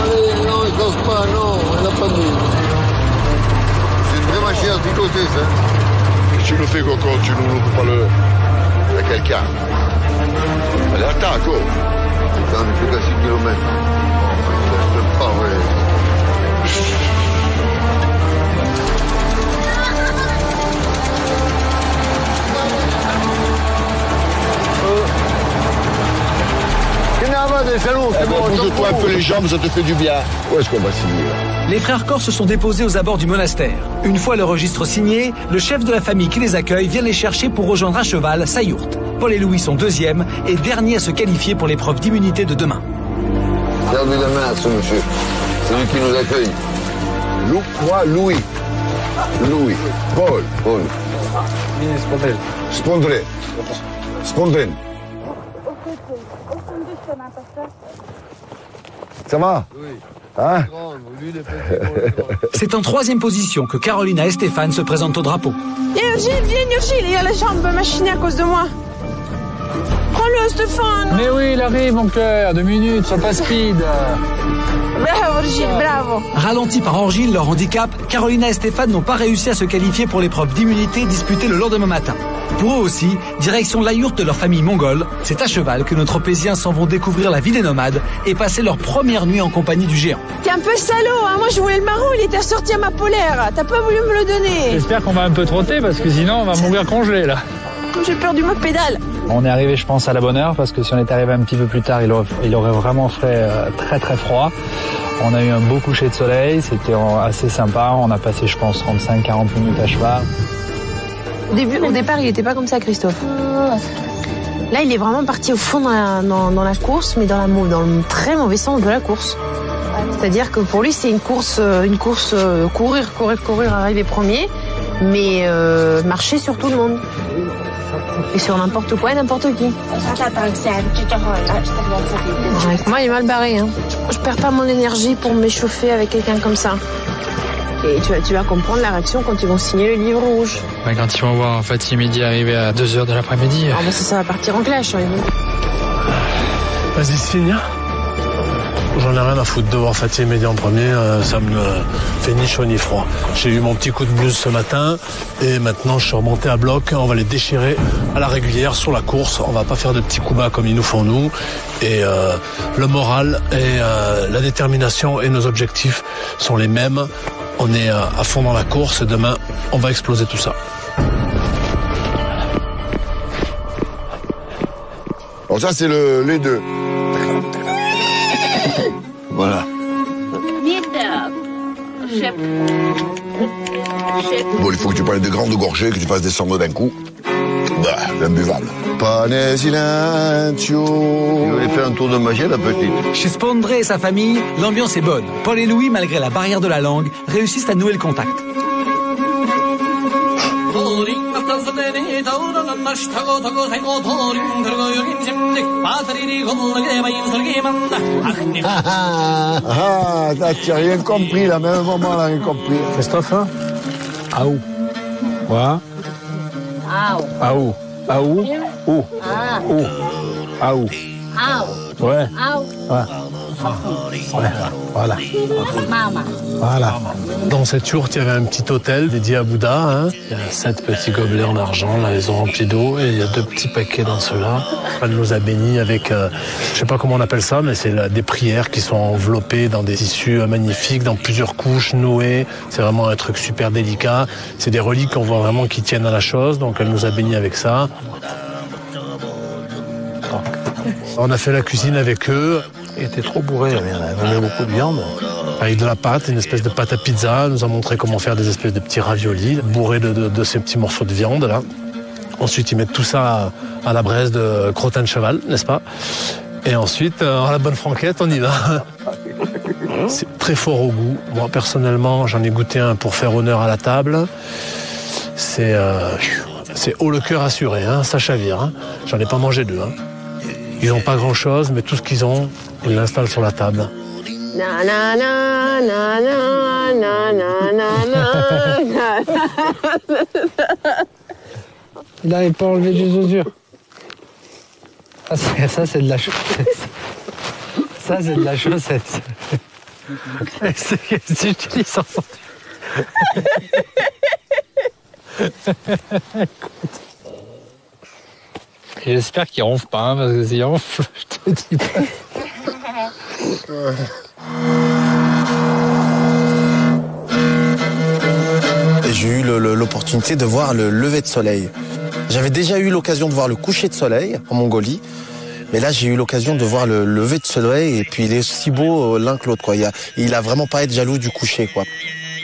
Speaker 11: Allez, non, il casse pas, non, elle n'a pas mis. C'est une vraie machine du côté, ça. Tu nous fais coco, tu nous loupes pas il y a quelqu'un. Allez, attaque, oh. Putain, on est plus qu'à 6 km. C'est pas vrai.
Speaker 6: Bouge-toi un peu les jambes, ça te fait du bien. Où est-ce qu'on va signer là?
Speaker 1: Les frères Corse se sont déposés aux abords du monastère. Une fois le registre signé, le chef de la famille qui les accueille vient les chercher pour rejoindre à cheval sa yourte. Paul et Louis sont deuxièmes et derniers à se qualifier pour l'épreuve d'immunité de demain.
Speaker 11: Servez la main à ce monsieur. C'est lui qui nous accueille.
Speaker 6: Louis. Paul. Spondren. Ça va? Oui. Hein?
Speaker 1: C'est en 3e position que Carolina et Stéphane se présentent au drapeau.
Speaker 8: Viens, il a la jambe machinée à cause de moi. Prends-le, Stéphane.
Speaker 9: Mais oui, il arrive, mon cœur, 2 minutes, sois pas speed.
Speaker 8: Bravo, Orgile, bravo.
Speaker 1: Ralentis par Orgile, leur handicap, Carolina et Stéphane n'ont pas réussi à se qualifier pour l'épreuve d'immunité disputée le lendemain matin. Pour eux aussi, direction la yourte de leur famille mongole. C'est à cheval que nos tropéziens s'en vont découvrir la vie des nomades et passer leur première nuit en compagnie du géant.
Speaker 8: T'es un peu salaud, hein. Moi je voulais le marron, il était assorti à ma polaire. T'as pas voulu me le donner.
Speaker 9: J'espère qu'on va un peu trotter parce que sinon on va mourir congelé là.
Speaker 8: J'ai perdu ma pédale.
Speaker 9: On est arrivé, je pense, à la bonne heure parce que si on était arrivé un petit peu plus tard, il aurait vraiment fait très très froid. On a eu un beau coucher de soleil, c'était assez sympa. On a passé, je pense, 35-40 minutes à cheval.
Speaker 5: Au départ, il était pas comme ça, Christophe. Là, il est vraiment parti au fond dans la course, mais dans le très mauvais sens de la course. C'est-à-dire que pour lui, c'est une course courir, arriver premier, mais marcher sur tout le monde. Et sur n'importe quoi et n'importe qui. Avec moi, il est mal barré. Hein. Je perds pas mon énergie pour m'échauffer avec quelqu'un comme ça. Et tu vas comprendre la réaction quand ils vont signer le livre rouge.
Speaker 9: Bah, quand ils vont voir Fatih et Mehdi arriver à 2h de l'après-midi.
Speaker 5: Ça va partir en clash. Hein.
Speaker 4: Vas-y, signe. J'en ai rien à foutre de voir Fatih et Mehdi en premier, ça me fait ni chaud ni froid. J'ai eu mon petit coup de blues ce matin et maintenant je suis remonté à bloc. On va les déchirer à la régulière sur la course. On va pas faire de petits coups bas comme ils nous font nous. Et le moral et la détermination et nos objectifs sont les mêmes. On est à fond dans la course et demain on va exploser tout ça.
Speaker 6: Alors ça c'est les deux. Voilà. Bon, il faut que tu prennes de grandes gorgées, que tu fasses descendre d'un coup. Bah, imbuvable. Pane silenzio.
Speaker 11: Il avait fait un tour de magie, la petite.
Speaker 1: Chez Spondré et sa famille, l'ambiance est bonne. Paul et Louis, malgré la barrière de la langue, réussissent à nouer le contact.
Speaker 6: Tu n'as rien compris, là, même un moment, on n'a rien compris.
Speaker 2: Christophe, hein? Aou. Voilà. Aou. Aou. Ou. Ou. Aou. Ouais. Ouais. Ouais. Voilà. Voilà.
Speaker 4: Dans cette yourte, il y avait un petit hôtel dédié à Bouddha. Hein. Il y a 7 petits gobelets en argent, là, ils ont rempli d'eau. Et il y a 2 petits paquets dans ceux-là. Elle nous a bénis avec, je sais pas comment on appelle ça, mais c'est des prières qui sont enveloppées dans des tissus magnifiques, dans plusieurs couches, nouées. C'est vraiment un truc super délicat. C'est des reliques qu'on voit vraiment qui tiennent à la chose. Donc elle nous a bénis avec ça. On a fait la cuisine avec eux.
Speaker 2: Il était trop bourré, il avait beaucoup de viande.
Speaker 4: Avec de la pâte, une espèce de pâte à pizza. Elle nous a montré comment faire des espèces de petits raviolis bourrés de ces petits morceaux de viande là. Ensuite, ils mettent tout ça à la braise de crottin de cheval, n'est-ce pas? Et ensuite, à la bonne franquette, on y va. C'est très fort au goût. Moi, personnellement, j'en ai goûté un pour faire honneur à la table. C'est haut le cœur assuré, hein, ça chavire. Hein. J'en ai pas mangé 2. Hein. Ils n'ont pas grand-chose, mais tout ce qu'ils ont, ils l'installent sur la table.
Speaker 8: Na na na na na na na na na.
Speaker 2: Il n'arrive pas à enlever des chaussures. Ça, c'est de la chaussette. Ça, c'est de la chaussette. C'est utilisé J'espère qu'il ronfle pas, hein, parce que s'il ronfle, je te dis pas.
Speaker 10: J'ai eu l'opportunité de voir le lever de soleil. J'avais déjà eu l'occasion de voir le coucher de soleil en Mongolie, mais là j'ai eu l'occasion de voir le lever de soleil et puis il est aussi beau l'un que l'autre, quoi. Il a vraiment pas à être jaloux du coucher, quoi.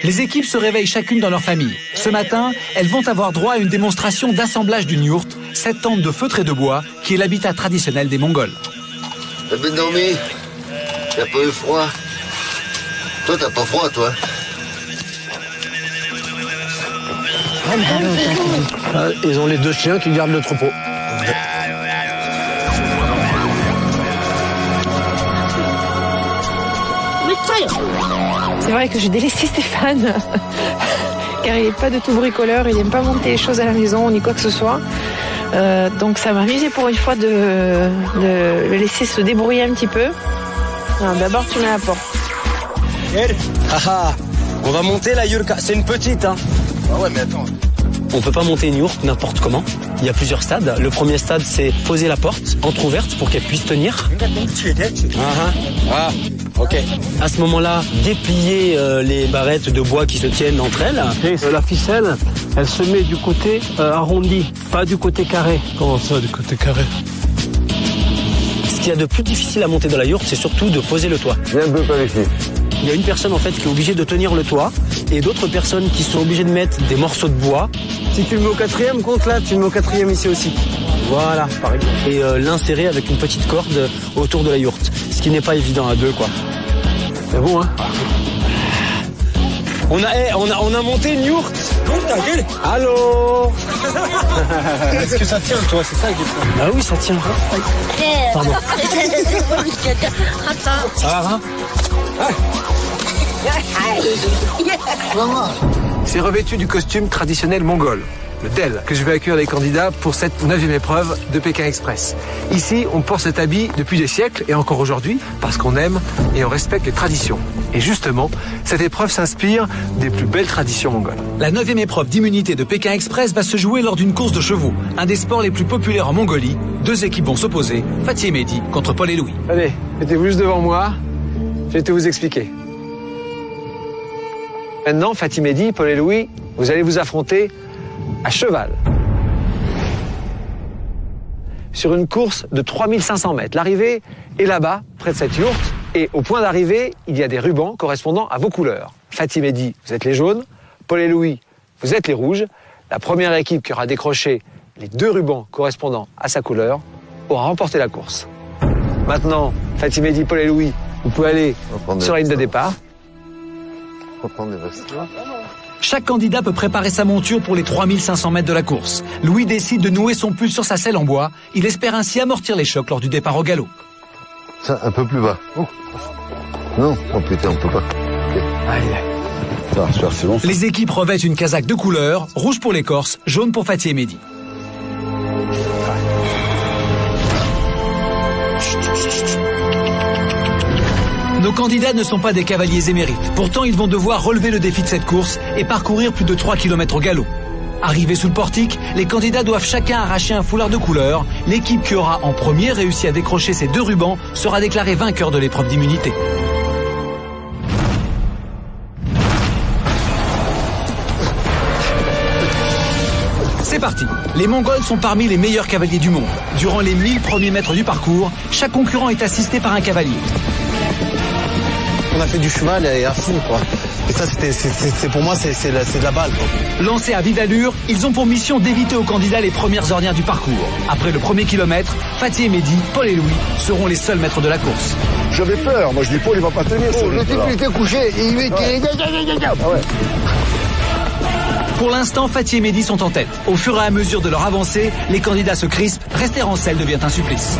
Speaker 1: Les équipes se réveillent chacune dans leur famille. Ce matin, elles vont avoir droit à une démonstration d'assemblage d'une yourte, cette tente de feutre et de bois, qui est l'habitat traditionnel des Mongols.
Speaker 11: T'as bien dormi? T'as pas eu froid? Toi, t'as pas froid, toi?
Speaker 7: Ils ont les 2 chiens qui gardent le troupeau.
Speaker 5: C'est vrai que j'ai délaissé Stéphane, car il n'est pas de tout bricoleur, il n'aime pas monter les choses à la maison ni quoi que ce soit. Donc ça m'a amusé pour une fois de le laisser se débrouiller un petit peu. D'abord tu mets la porte.
Speaker 7: On va monter la yurka. C'est une petite, hein.
Speaker 11: Ah ouais, mais attends.
Speaker 7: On peut pas monter une yourte n'importe comment. Il y a plusieurs stades. Le premier stade, c'est poser la porte entrouverte pour qu'elle puisse tenir. Ok. À ce moment-là, déplier les barrettes de bois qui se tiennent entre elles.
Speaker 2: La ficelle, elle se met du côté arrondi, pas du côté carré.
Speaker 4: Comment ça, du côté carré?
Speaker 7: Ce qu'il y a de plus difficile à monter dans la yourte, c'est surtout de poser le toit.
Speaker 6: Viens un peu par ici.
Speaker 7: Il y a une personne en fait qui est obligée de tenir le toit et d'autres personnes qui sont obligées de mettre des morceaux de bois.
Speaker 2: Si tu le mets au 4e, compte là, tu le mets au 4e ici aussi.
Speaker 7: Voilà, par exemple. Et l'insérer avec une petite corde autour de la yourte. Ce qui n'est pas évident à 2, quoi.
Speaker 2: C'est bon, hein?
Speaker 7: On a monté une yourte. Allô.
Speaker 2: Est-ce que ça tient, toi? C'est ça qui est...
Speaker 7: Ah oui, ça tient. Pardon.
Speaker 2: Ça va, hein?
Speaker 1: C'est revêtu du costume traditionnel mongol.
Speaker 3: le DEL, que je vais accueillir les candidats pour cette 9e épreuve de Pékin Express. Ici, on porte cet habit depuis des siècles et encore aujourd'hui parce qu'on aime et on respecte les traditions. Et justement, cette épreuve s'inspire des plus belles traditions mongoles. La 9e épreuve d'immunité de Pékin Express va se jouer lors d'une course de chevaux, un des sports les plus populaires en Mongolie. Deux équipes vont s'opposer, Fatih et Mehdi contre Paul et Louis. Allez, mettez-vous juste devant moi, je vais tout vous expliquer. Maintenant, Fatih, Mehdi, Paul et Louis, vous allez vous affronter à cheval. Sur une course de 3500 mètres. L'arrivée est là-bas, près de cette yourte. Et au point d'arrivée, il y a des rubans correspondant à vos couleurs. Fatih, Mehdi, vous êtes les jaunes. Paul et Louis, vous êtes les rouges. La première équipe qui aura décroché les 2 rubans correspondant à sa couleur aura remporté la course. Maintenant, Fatih, Mehdi, Paul et Louis, vous pouvez aller sur la ligne de départ. Chaque candidat peut préparer sa monture pour les 3500 mètres de la course. Louis décide de nouer son pull sur sa selle en bois. Il espère ainsi amortir les chocs lors du départ au galop.
Speaker 11: Ça, un peu plus bas. Oh. Non, oh putain, on peut pas. Okay.
Speaker 6: Ça, c'est bon.
Speaker 1: Les équipes revêtent une casaque de couleur, rouge pour les Corses, jaune pour Fatih et Mehdi. Nos candidats ne sont pas des cavaliers émérites. Pourtant, ils vont devoir relever le défi de cette course et parcourir plus de 3 km au galop. Arrivés sous le portique, les candidats doivent chacun arracher un foulard de couleur. L'équipe qui aura en premier réussi à décrocher ces 2 rubans sera déclarée vainqueur de l'épreuve d'immunité. C'est parti. Les Mongols sont parmi les meilleurs cavaliers du monde. Durant les 1000 premiers mètres du parcours, chaque concurrent est assisté par un cavalier.
Speaker 10: On a fait du cheval et à fond, quoi. Et ça, c'est pour moi, c'est de la balle, quoi.
Speaker 1: Lancés à vive allure, ils ont pour mission d'éviter aux candidats les premières ornières du parcours. Après le premier kilomètre, Fatih et Mehdi, Paul et Louis seront les seuls maîtres de la course.
Speaker 6: J'avais peur, moi je dis Paul il va pas tenir.
Speaker 11: Oh, le type il était couché, et il était...
Speaker 1: Pour l'instant, Fatih et Mehdi sont en tête. Au fur et à mesure de leur avancée, les candidats se crispent, rester en selle devient un supplice.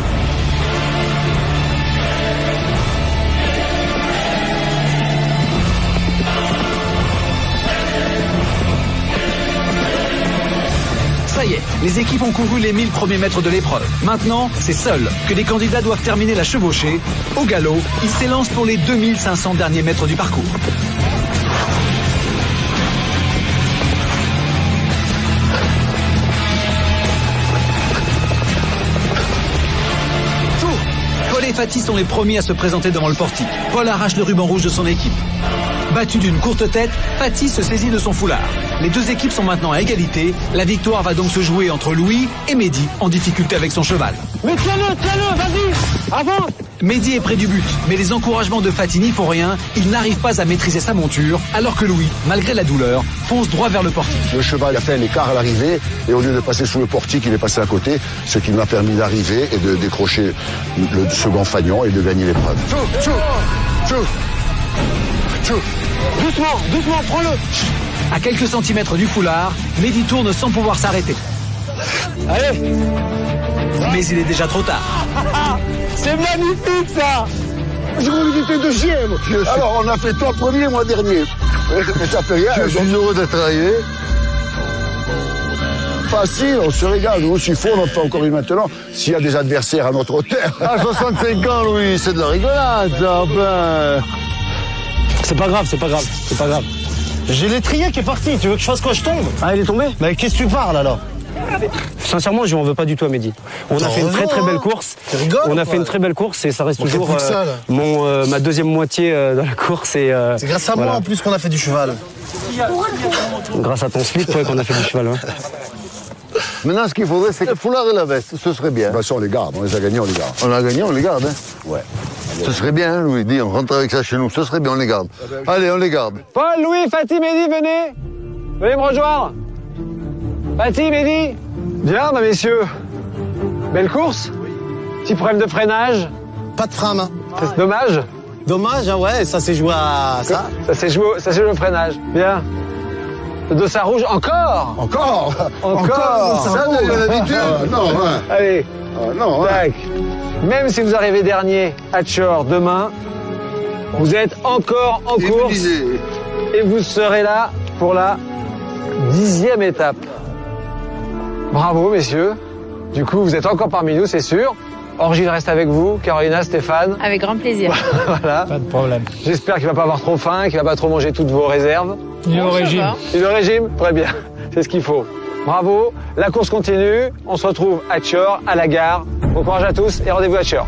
Speaker 1: Ça y est, les équipes ont couru les 1000 premiers mètres de l'épreuve. Maintenant, c'est seul que les candidats doivent terminer la chevauchée. Au galop, ils s'élancent pour les 2500 derniers mètres du parcours. Paul et Fatih sont les premiers à se présenter devant le portique. Paul arrache le ruban rouge de son équipe. Battu d'une courte tête, Fatih se saisit de son foulard. Les deux équipes sont maintenant à égalité. La victoire va donc se jouer entre Louis et Mehdi, en difficulté avec son cheval.
Speaker 2: Mais tiens-le, vas-y, avance.
Speaker 1: Mehdi est près du but, mais les encouragements de Fatih n'y font rien. Il n'arrive pas à maîtriser sa monture, alors que Louis, malgré la douleur, fonce droit vers le portique.
Speaker 6: Le cheval a fait un écart à l'arrivée, et au lieu de passer sous le portique, il est passé à côté, ce qui m'a permis d'arriver et de décrocher le second fanion et de gagner l'épreuve.
Speaker 2: Doucement, prends-le.
Speaker 1: À quelques centimètres du foulard, Mehdi tourne sans pouvoir s'arrêter.
Speaker 2: Allez.
Speaker 1: Mais il est déjà trop tard.
Speaker 2: C'est magnifique ça.
Speaker 6: J'ai envie de deuxième. Alors on a fait toi premier, moi dernier. Mais ça fait rien.
Speaker 11: Je suis heureux d'être arrivé.
Speaker 6: Facile, on se régale. Nous, s'il faut, on en fait encore une maintenant. S'il y a des adversaires à notre hauteur.
Speaker 11: À 65 ans, Louis, c'est de la rigolade, ça, ben...
Speaker 7: C'est pas grave. J'ai l'étrier qui est parti, tu veux que je fasse quoi, je tombe?
Speaker 2: Ah, il est tombé?
Speaker 7: Mais qu'est-ce que tu parles alors?
Speaker 2: Sincèrement, je m'en veux pas du tout à Mehdi. On a fait une très belle course. On a fait une très belle course et ça reste toujours ma deuxième moitié dans la course.
Speaker 10: C'est grâce à moi en plus qu'on a fait du cheval.
Speaker 2: Grâce à ton slip, ouais, qu'on a fait du cheval. Ouais.
Speaker 11: Maintenant, ce qu'il faudrait, c'est le foulard et la veste. Ce serait bien.
Speaker 6: Bah, ça, on les garde. On les a gagnés, on les garde.
Speaker 11: On a gagné, on les garde. Hein.
Speaker 6: Ouais.
Speaker 11: Ce serait bien, Louis. Dis, on rentre avec ça chez nous. Ce serait bien, on les garde. Allez, on les garde.
Speaker 3: Paul, Louis, Fatih, Mehdi, venez. Venez me rejoindre. Fatih, Mehdi. Bien, bah, messieurs. Belle course. Petit problème de freinage.
Speaker 10: Pas de frein, hein.
Speaker 3: C'est dommage.
Speaker 10: Dommage, hein, ouais, ça s'est joué à ça.
Speaker 3: Ça s'est joué au freinage. Bien. Le dossard rouge, encore.
Speaker 11: Ça, on a eu l'habitude.
Speaker 3: Non, ouais. Allez.
Speaker 6: Non, ouais.
Speaker 3: Tac. Même si vous arrivez dernier à Tchor demain, vous êtes encore en course et vous serez là pour la 10e étape. Bravo, messieurs. Du coup, vous êtes encore parmi nous, c'est sûr. Orgile reste avec vous, Carolina, Stéphane.
Speaker 5: Avec grand plaisir.
Speaker 3: Voilà.
Speaker 9: Pas de problème.
Speaker 3: J'espère qu'il va pas avoir trop faim, qu'il va pas trop manger toutes vos réserves.
Speaker 9: Il est au régime.
Speaker 3: Il est au régime? Très bien. C'est ce qu'il faut. Bravo. La course continue. On se retrouve à Tchor, à la gare. Bon courage à tous et rendez-vous à Tchor.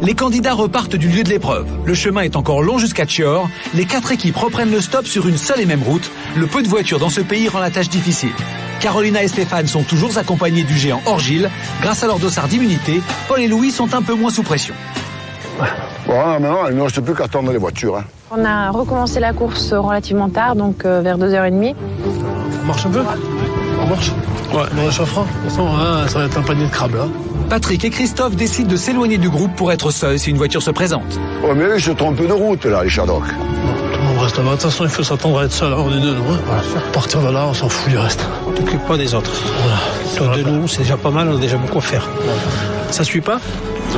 Speaker 1: Les candidats repartent du lieu de l'épreuve. Le chemin est encore long jusqu'à Tchor. Les 4 équipes reprennent le stop sur une seule et même route. Le peu de voitures dans ce pays rend la tâche difficile. Carolina et Stéphane sont toujours accompagnés du géant Orgile. Grâce à leur dossard d'immunité, Paul et Louis sont un peu moins sous pression.
Speaker 6: Bon, maintenant, il ne reste plus qu'à attendre les voitures. Hein.
Speaker 5: On a recommencé la course relativement tard, donc vers 2h30.
Speaker 4: On marche un peu? On marche? Ouais, on réchauffera. De toute façon, ça va être un panier de crabes, là.
Speaker 1: Patrick et Christophe décident de s'éloigner du groupe pour être seuls si une voiture se présente.
Speaker 6: Oh, mais eux, ils se trompent de route, là, les Shadocks.
Speaker 4: Tout le monde reste là-bas. De toute façon, il faut s'attendre à être seul. Hein. On est deux, non? À partir de là, on s'en fout du reste.
Speaker 7: T'occupe pas des autres. Voilà. Toi, de nous, c'est déjà pas mal, on a déjà beaucoup à faire. Ça suit pas?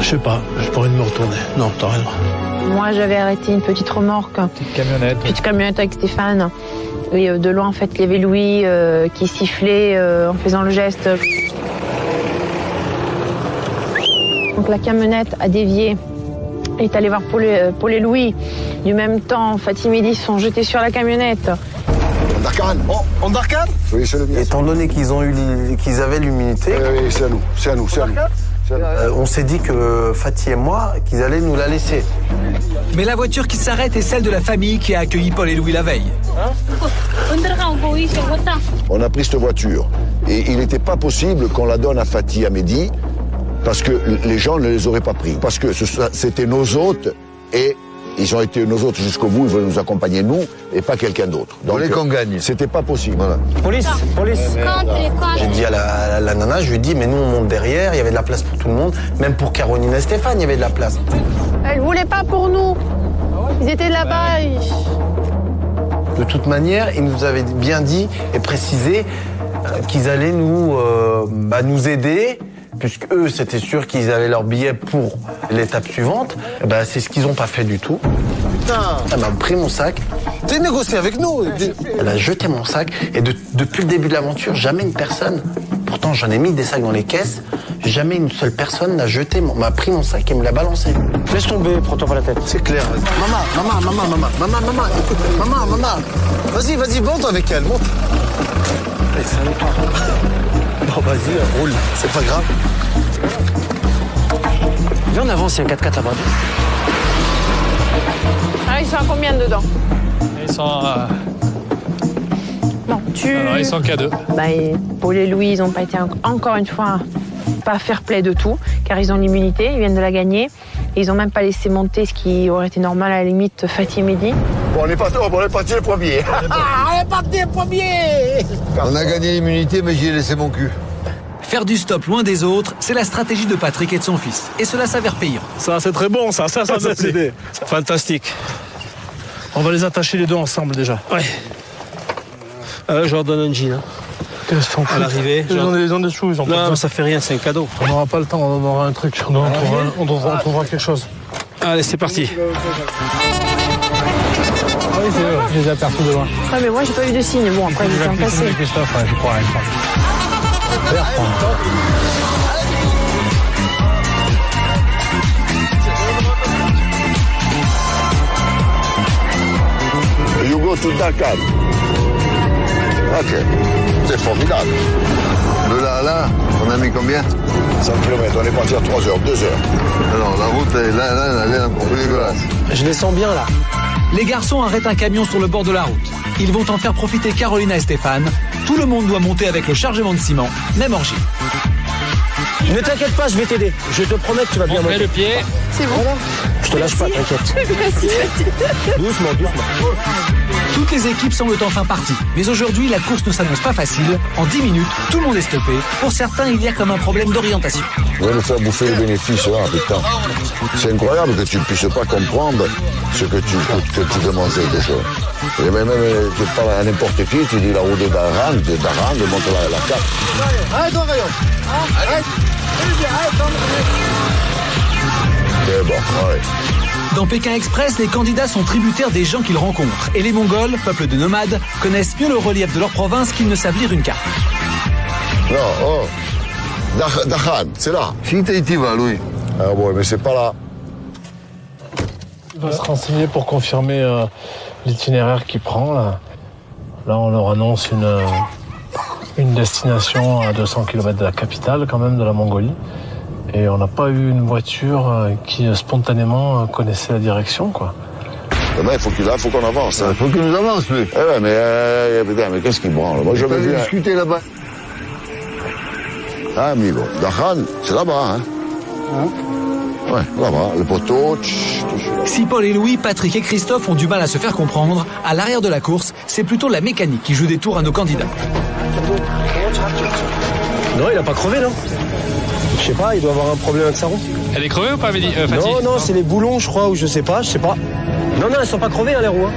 Speaker 4: Je sais pas, je pourrais me retourner.
Speaker 7: Non, t'as raison.
Speaker 5: Moi, j'avais arrêté une petite remorque. Petite camionnette avec Stéphane. Et de loin, en fait, il y avait Louis qui sifflait en faisant le geste. Donc la camionnette a dévié et est allée voir Paul et Louis. Du même temps, Fatim et Mehdi sont jetés sur la camionnette.
Speaker 6: Darkan.
Speaker 10: Oh, on Darkan?
Speaker 6: Oui, c'est le mien.
Speaker 10: Étant donné qu'ils avaient l'immunité,
Speaker 6: oui, c'est à nous.
Speaker 10: on s'est dit que Fatih et moi, qu'ils allaient nous la laisser.
Speaker 1: Mais la voiture qui s'arrête est celle de la famille qui a accueilli Paul et Louis la veille.
Speaker 6: On a pris cette voiture et il n'était pas possible qu'on la donne à Fatih et à Mehdi parce que les gens ne les auraient pas pris. Parce que c'était nos hôtes et ils ont été nos hôtes jusqu'au bout, ils veulent nous accompagner, nous, et pas quelqu'un d'autre.
Speaker 11: Donc, vous voulez qu'on gagne?
Speaker 6: C'était pas possible. Voilà.
Speaker 7: Police.
Speaker 10: J'ai dit à la nana, je lui ai dit, mais nous on monte derrière, il y avait de la place pour tout le monde, même pour Caroline et Stéphane, il y avait de la place.
Speaker 8: Elle voulait pas pour nous. Ils étaient là-bas.
Speaker 10: De toute manière, ils nous avaient bien dit et précisé qu'ils allaient nous aider, puisque eux, c'était sûr qu'ils avaient leur billet pour l'étape suivante. C'est ce qu'ils n'ont pas fait du tout. Putain. Elle m'a pris mon sac. T'es négocié avec nous. Elle a jeté mon sac. Et depuis le début de l'aventure, jamais une personne, pourtant j'en ai mis des sacs dans les caisses, jamais une seule personne m'a pris mon sac et me l'a balancé.
Speaker 7: Laisse tomber, prends-toi pas la tête.
Speaker 10: C'est clair. Maman. Écoute, maman. Vas-y, monte avec elle, monte. Allez, ça n'est pas. Bon, vas-y, roule. C'est pas grave.
Speaker 7: Viens en avant, c'est un 4x4 à bord.
Speaker 8: Ah, ils sont à combien dedans?
Speaker 9: Ils sont...
Speaker 8: Non,
Speaker 9: Alors, ils sont qu'à 2.
Speaker 5: Paul et Louis, ils n'ont pas été encore une fois pas fair play de tout, car ils ont l'immunité, ils viennent de la gagner. Et ils n'ont même pas laissé monter ce qui aurait été normal à la limite Fatih et Mehdi.
Speaker 6: Bon, on est parti les premiers.
Speaker 11: On a gagné l'immunité, mais j'y ai laissé mon cul.
Speaker 1: Faire du stop loin des autres, c'est la stratégie de Patrick et de son fils. Et cela s'avère payant.
Speaker 4: Ça, c'est très bon, ça me plaît. Fantastique. On va les attacher les deux ensemble déjà.
Speaker 7: Ouais. Je leur donne un jean. À l'arrivée.
Speaker 4: Ils ont des sous, ils ont pas
Speaker 7: Non, ça fait rien, c'est un cadeau.
Speaker 4: On n'aura pas le temps, on aura un truc. On trouvera quelque chose.
Speaker 7: Allez, c'est parti.
Speaker 9: Ah oui, c'est eux, je les ai aperçus de loin.
Speaker 5: Ah, mais moi, j'ai pas eu de signe. Bon, après, ils sont passés.
Speaker 9: Christophe, je crois.
Speaker 6: You go to Dakar. Ok, c'est formidable.
Speaker 11: De là, on a mis combien?
Speaker 6: 100 km, on est parti à 3 heures, 2 heures.
Speaker 11: Alors, la route, elle est encore plus dégueulasse.
Speaker 7: Je les sens bien, là.
Speaker 1: Les garçons arrêtent un camion sur le bord de la route. Ils vont en faire profiter Carolina et Stéphane. Tout le monde doit monter avec le chargement de ciment, même Orgile.
Speaker 7: Ne t'inquiète pas, je vais t'aider. Je te promets que tu vas bien monter.
Speaker 9: Le pied.
Speaker 5: C'est bon.
Speaker 7: Je te lâche pas, t'inquiète. Doucement.
Speaker 1: Toutes les équipes semblent enfin parties. Mais aujourd'hui, la course ne s'annonce pas facile. En 10 minutes, tout le monde est stoppé. Pour certains, il y a comme un problème d'orientation.
Speaker 6: On va nous faire bouffer les bénéfices, là, putain. C'est incroyable que tu ne puisses pas comprendre ce que tu demandais déjà. Et même, tu parles à n'importe qui, tu dis la route de Daran, montre la carte.
Speaker 10: Arrête, arrête.
Speaker 6: C'est bon, ouais.
Speaker 1: Dans Pékin Express, les candidats sont tributaires des gens qu'ils rencontrent. Et les Mongols, peuple de nomades, connaissent mieux le relief de leur province qu'ils ne savent lire une carte.
Speaker 6: Non, oh. Dakhan, c'est là.
Speaker 11: Si tu vas, Louis.
Speaker 6: Ah ouais, mais c'est pas là.
Speaker 4: Il va se renseigner pour confirmer l'itinéraire qu'il prend. Là, on leur annonce une destination à 200 km de la capitale, quand même, de la Mongolie. Et on n'a pas eu une voiture qui spontanément connaissait la direction, quoi.
Speaker 6: Ben, il faut qu'on avance.
Speaker 11: Il faut qu'il nous avance, lui.
Speaker 6: Eh ouais, mais qu'est-ce qu'il branle? Moi, j'avais vu
Speaker 11: discuter là-bas.
Speaker 6: Ah, amigo. Dakhan, c'est là-bas, hein? Ouais, là-bas, le poteau.
Speaker 1: Si Paul et Louis, Patrick et Christophe ont du mal à se faire comprendre, à l'arrière de la course, c'est plutôt la mécanique qui joue des tours à nos candidats.
Speaker 7: Non, il a pas crevé, non? Je sais pas, il doit avoir un problème avec sa roue.
Speaker 9: Elle est crevée ou pas, Fatih?
Speaker 7: Non, c'est les boulons, je crois, ou je sais pas. Non, elles sont pas crevées, hein, les roues. Hein.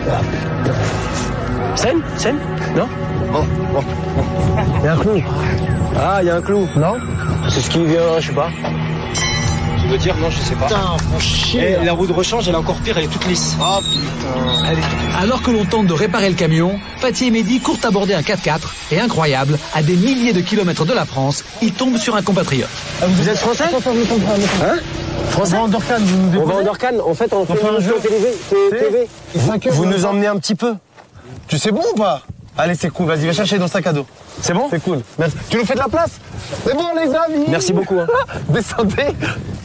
Speaker 7: Scène? Non?
Speaker 11: Bon.
Speaker 7: Il y a un clou. Ah, il y a un clou. Non? C'est ce qui vient, je sais pas. Tu veux dire? Non, je sais pas. Putain, faut chier. La roue de rechange, elle est encore pire, elle est toute lisse. Ah, putain.
Speaker 1: Allez. Alors que l'on tente de réparer le camion, Fatih et Mehdi courent aborder un 4x4 et incroyable, à des milliers de kilomètres de la France, ils tombent sur un compatriote.
Speaker 7: Vous êtes français? Hein? Français? On va en Dorcan, en fait, on fait un jeu TV. Vous nous emmenez un petit peu.
Speaker 12: Tu sais bon ou pas? Allez, c'est cool, vas-y, va chercher dans le sac à dos.
Speaker 7: C'est bon?
Speaker 12: C'est cool. Merci. Tu nous fais de la place? C'est bon, les amis.
Speaker 7: Merci beaucoup. Hein.
Speaker 12: Descendez.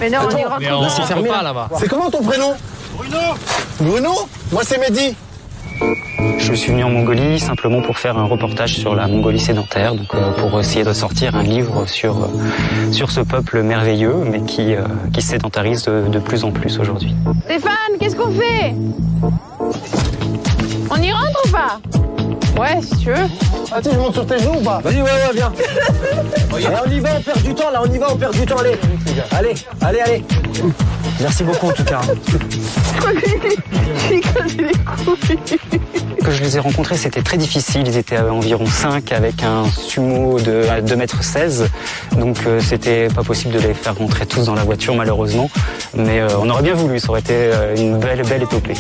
Speaker 8: Mais non, on y rentre.
Speaker 7: C'est fermé là-bas.
Speaker 12: C'est comment ton prénom? Bruno? Moi, c'est Mehdi.
Speaker 13: Je suis venu en Mongolie simplement pour faire un reportage sur la Mongolie sédentaire, donc pour essayer de sortir un livre sur ce peuple merveilleux, mais qui se sédentarise de plus en plus aujourd'hui.
Speaker 8: Stéphane, qu'est-ce qu'on fait? On y rentre ou pas? Ouais, si tu veux.
Speaker 12: Attends, je monte sur tes genoux ou pas?
Speaker 7: Vas-y, ouais, viens. Là, on y va, on perd du temps, Allez. Allez. Merci beaucoup, en tout cas.
Speaker 13: Quand je les ai rencontrés, c'était très difficile. Ils étaient à environ 5 avec un sumo de 2,16 m. Donc, c'était pas possible de les faire rentrer tous dans la voiture, malheureusement. Mais on aurait bien voulu, ça aurait été une belle épopée.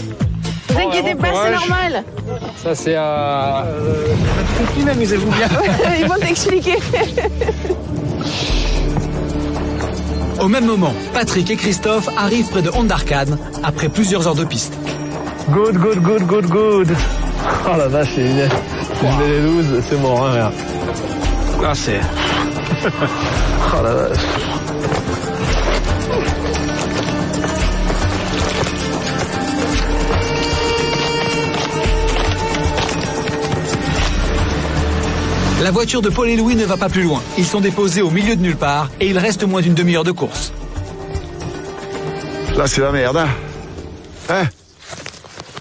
Speaker 8: Ne vous inquiétez pas, c'est normal.
Speaker 9: Ça, c'est à...
Speaker 7: amusez-vous bien.
Speaker 8: Ils vont t'expliquer.
Speaker 1: Au même moment, Patrick et Christophe arrivent près de Ondarkan après plusieurs heures de piste.
Speaker 4: Good. Oh la vache, c'est une belle loose, c'est mort, hein, regarde. Là, c'est... Oh la vache.
Speaker 1: La voiture de Paul et Louis ne va pas plus loin. Ils sont déposés au milieu de nulle part et il reste moins d'une demi-heure de course.
Speaker 6: Là, c'est la merde, hein?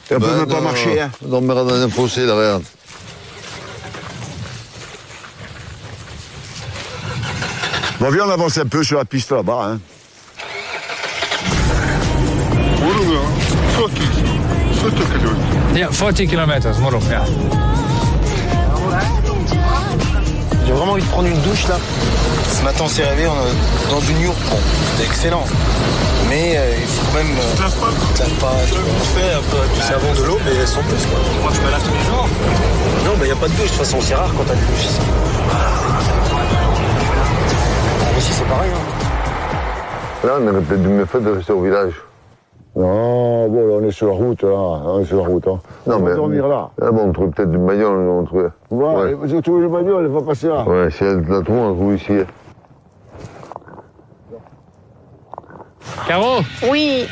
Speaker 6: Et on peut même pas marcher, hein?
Speaker 11: On dormira dans un fossé, là, regarde.
Speaker 6: Bon, viens, on avance un peu sur la piste là-bas, hein?
Speaker 9: Yeah, 40 km, Moro, yeah.
Speaker 7: J'ai vraiment envie de prendre une douche, là. Ce matin, on s'est réveillé dans une yourte. Bon, c'est excellent. Mais il faut quand même... Tu laves pas? Tu fais un peu du savon, de l'eau, mais sans plus, quoi. Moi, tu me laves tous les jours? Non, il n'y a pas de douche. De toute façon, c'est rare quand t'as une douche ici. Ici, c'est pareil, hein.
Speaker 11: Là, on aurait peut-être dû me faire de rester au village.
Speaker 6: Non, bon, on est sur la route, là. On est sur la route, hein.
Speaker 11: Non,
Speaker 6: on
Speaker 11: mais...
Speaker 6: va dormir là.
Speaker 11: Là, bon, on trouve peut-être une bagnole, on trouve...
Speaker 6: Ouais, si on trouve une bagnole, elle va passer là.
Speaker 11: Ouais, si elle la trouve, on la trouve ici.
Speaker 9: Caro?
Speaker 8: Oui.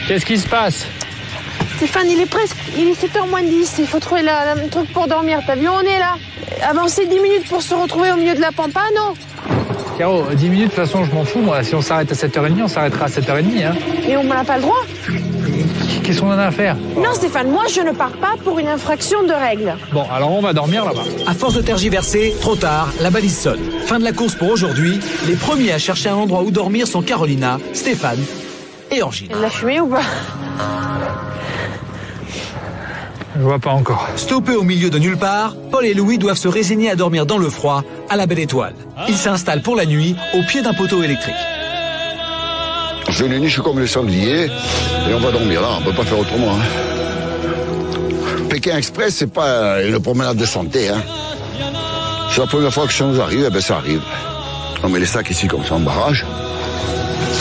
Speaker 9: Qu'est-ce qui se passe?
Speaker 8: Stéphane, il est 7h moins 10. Il faut trouver le truc pour dormir. T'as vu, on est là. Avancer 10 minutes pour se retrouver au milieu de la pampa, non?
Speaker 9: Caro, 10 minutes, de toute façon, je m'en fous, moi. Si on s'arrête à 7h30, on s'arrêtera à 7h30, hein.
Speaker 8: Et on n'a pas le droit?
Speaker 9: Qu'est-ce qu'on en a à faire?
Speaker 8: Non, Stéphane, moi, je ne pars pas pour une infraction de règles.
Speaker 9: Bon, alors on va dormir là-bas.
Speaker 1: À force de tergiverser, trop tard, la balise sonne. Fin de la course pour aujourd'hui. Les premiers à chercher un endroit où dormir sont Carolina, Stéphane et Orgine.
Speaker 8: Elle l'a fumé ou pas?
Speaker 9: Je vois pas encore.
Speaker 1: Stoppés au milieu de nulle part, Paul et Louis doivent se résigner à dormir dans le froid, à la Belle Étoile. Ils s'installent pour la nuit au pied d'un poteau électrique.
Speaker 6: Je les niche comme les sangliers et on va dormir là, on peut pas faire autrement. Hein. Pékin Express, c'est pas une promenade de santé. Hein. C'est la première fois que ça nous arrive, eh ben ça arrive. On met les sacs ici comme ça en barrage,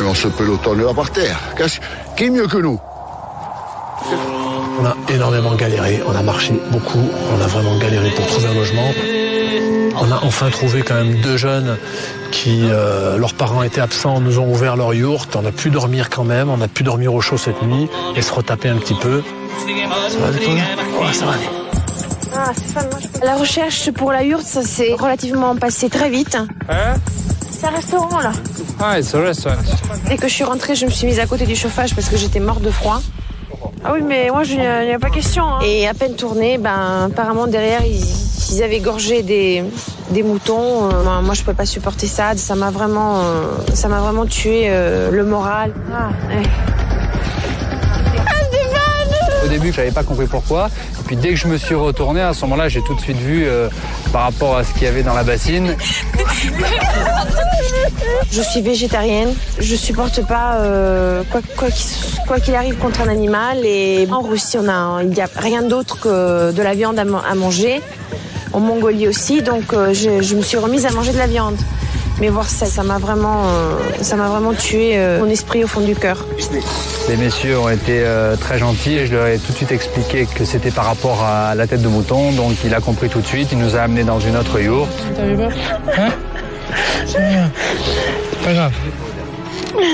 Speaker 6: et on se pelotonne là par terre. Qui est mieux que nous?
Speaker 4: On a énormément galéré, on a marché beaucoup, on a vraiment galéré pour trouver un logement. On a enfin trouvé quand même 2 jeunes qui, leurs parents étaient absents, nous ont ouvert leur yourte. On a pu dormir quand même, on a pu dormir au chaud cette nuit et se retaper un petit peu. Ça va aller, ouais, ça va aller.
Speaker 8: Ah, Stéphane, la recherche pour la yourte, ça s'est relativement passé très vite. C'est un restaurant là.
Speaker 9: Ah, c'est un restaurant.
Speaker 8: Dès que je suis rentrée, je me suis mise à côté du chauffage parce que j'étais morte de froid. Ah oui, mais moi, il n'y a pas question. Hein. Et à peine tourné, apparemment derrière, ils avaient gorgé des moutons. Moi, je ne pouvais pas supporter ça. Ça m'a vraiment tué le moral. Ah, ouais.
Speaker 9: Au début, je n'avais pas compris pourquoi. Et puis dès que je me suis retourné, à ce moment-là, j'ai tout de suite vu par rapport à ce qu'il y avait dans la bassine.
Speaker 8: Je suis végétarienne. Je supporte pas quoi qu'il arrive contre un animal. Et en Russie, il n'y a rien d'autre que de la viande à manger. En Mongolie aussi, donc je me suis remise à manger de la viande. Mais voir ça m'a vraiment tué mon esprit au fond du cœur.
Speaker 9: Les messieurs ont été très gentils et je leur ai tout de suite expliqué que c'était par rapport à la tête de mouton. Donc il a compris tout de suite, il nous a amenés dans une autre yourte.
Speaker 4: T'avais peur ? Hein ? C'est rien. Pas grave.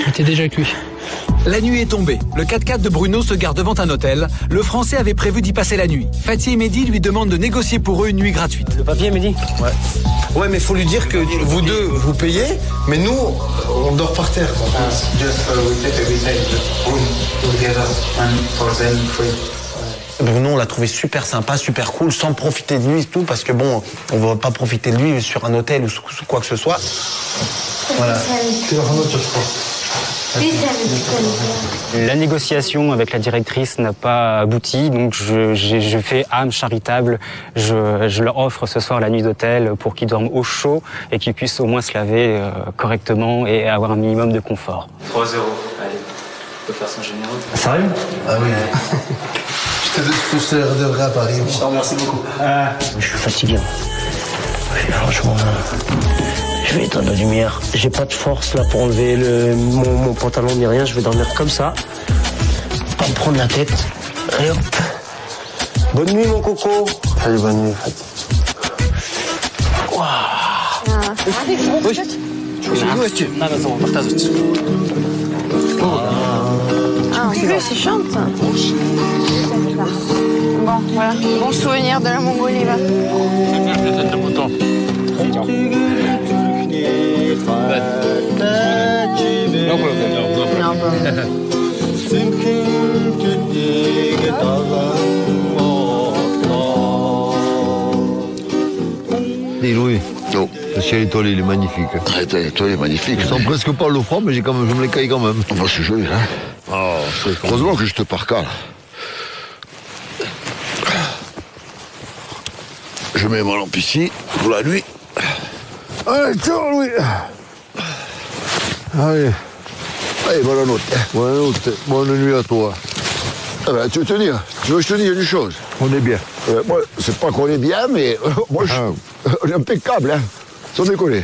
Speaker 4: C'était déjà cuit.
Speaker 1: La nuit est tombée. Le 4x4 de Bruno se gare devant un hôtel. Le Français avait prévu d'y passer la nuit. Fatih et Mehdi lui demandent de négocier pour eux une nuit gratuite.
Speaker 7: Le papier, Mehdi ?
Speaker 12: Ouais. Ouais, mais faut lui dire que vous deux, vous payez, mais nous, on dort par terre.
Speaker 10: Bruno, on l'a trouvé super sympa, super cool, sans profiter de lui et tout, parce que bon, on ne va pas profiter de lui sur un hôtel ou quoi que ce soit. Voilà.
Speaker 13: La négociation avec la directrice n'a pas abouti, donc je fais âme charitable. Je leur offre ce soir la nuit d'hôtel pour qu'ils dorment au chaud et qu'ils puissent au moins se laver correctement et avoir un minimum de confort. 3-0, allez, on peut faire son généreux.
Speaker 10: Sérieux ?
Speaker 12: Ah oui. Je te redevrai à Paris.
Speaker 13: Je te remercie beaucoup.
Speaker 7: Je suis fatigué. Franchement, je vais éteindre la lumière. J'ai pas de force là pour enlever mon pantalon ni rien. Je vais dormir comme ça. Pas me prendre la tête. Et hop. Bonne nuit mon coco.
Speaker 10: Allez, bonne nuit, Fatih.
Speaker 8: Ah, en plus, il chante. Bon, voilà. Bon souvenir de la Mongolie, là.
Speaker 4: La tête de mouton.
Speaker 14: Dis Louis, le ciel étoilé, il est magnifique.
Speaker 6: Le ciel étoilé est magnifique.
Speaker 14: Je sens presque pas l'eau froide, mais je me les caille quand même.
Speaker 6: Moi, c'est joli, hein. Oh, heureusement que je te parcale. Je mets ma lampe ici pour la nuit. Allez, ciao, Louis. Allez. Allez, bonne nuit.
Speaker 14: Bonne nuit. Bonne nuit à toi.
Speaker 6: Ah ben, tu veux que je te dise une chose?
Speaker 14: On est bien.
Speaker 6: Moi, c'est pas qu'on est bien, mais moi, on est impeccable, hein. Sans déconner.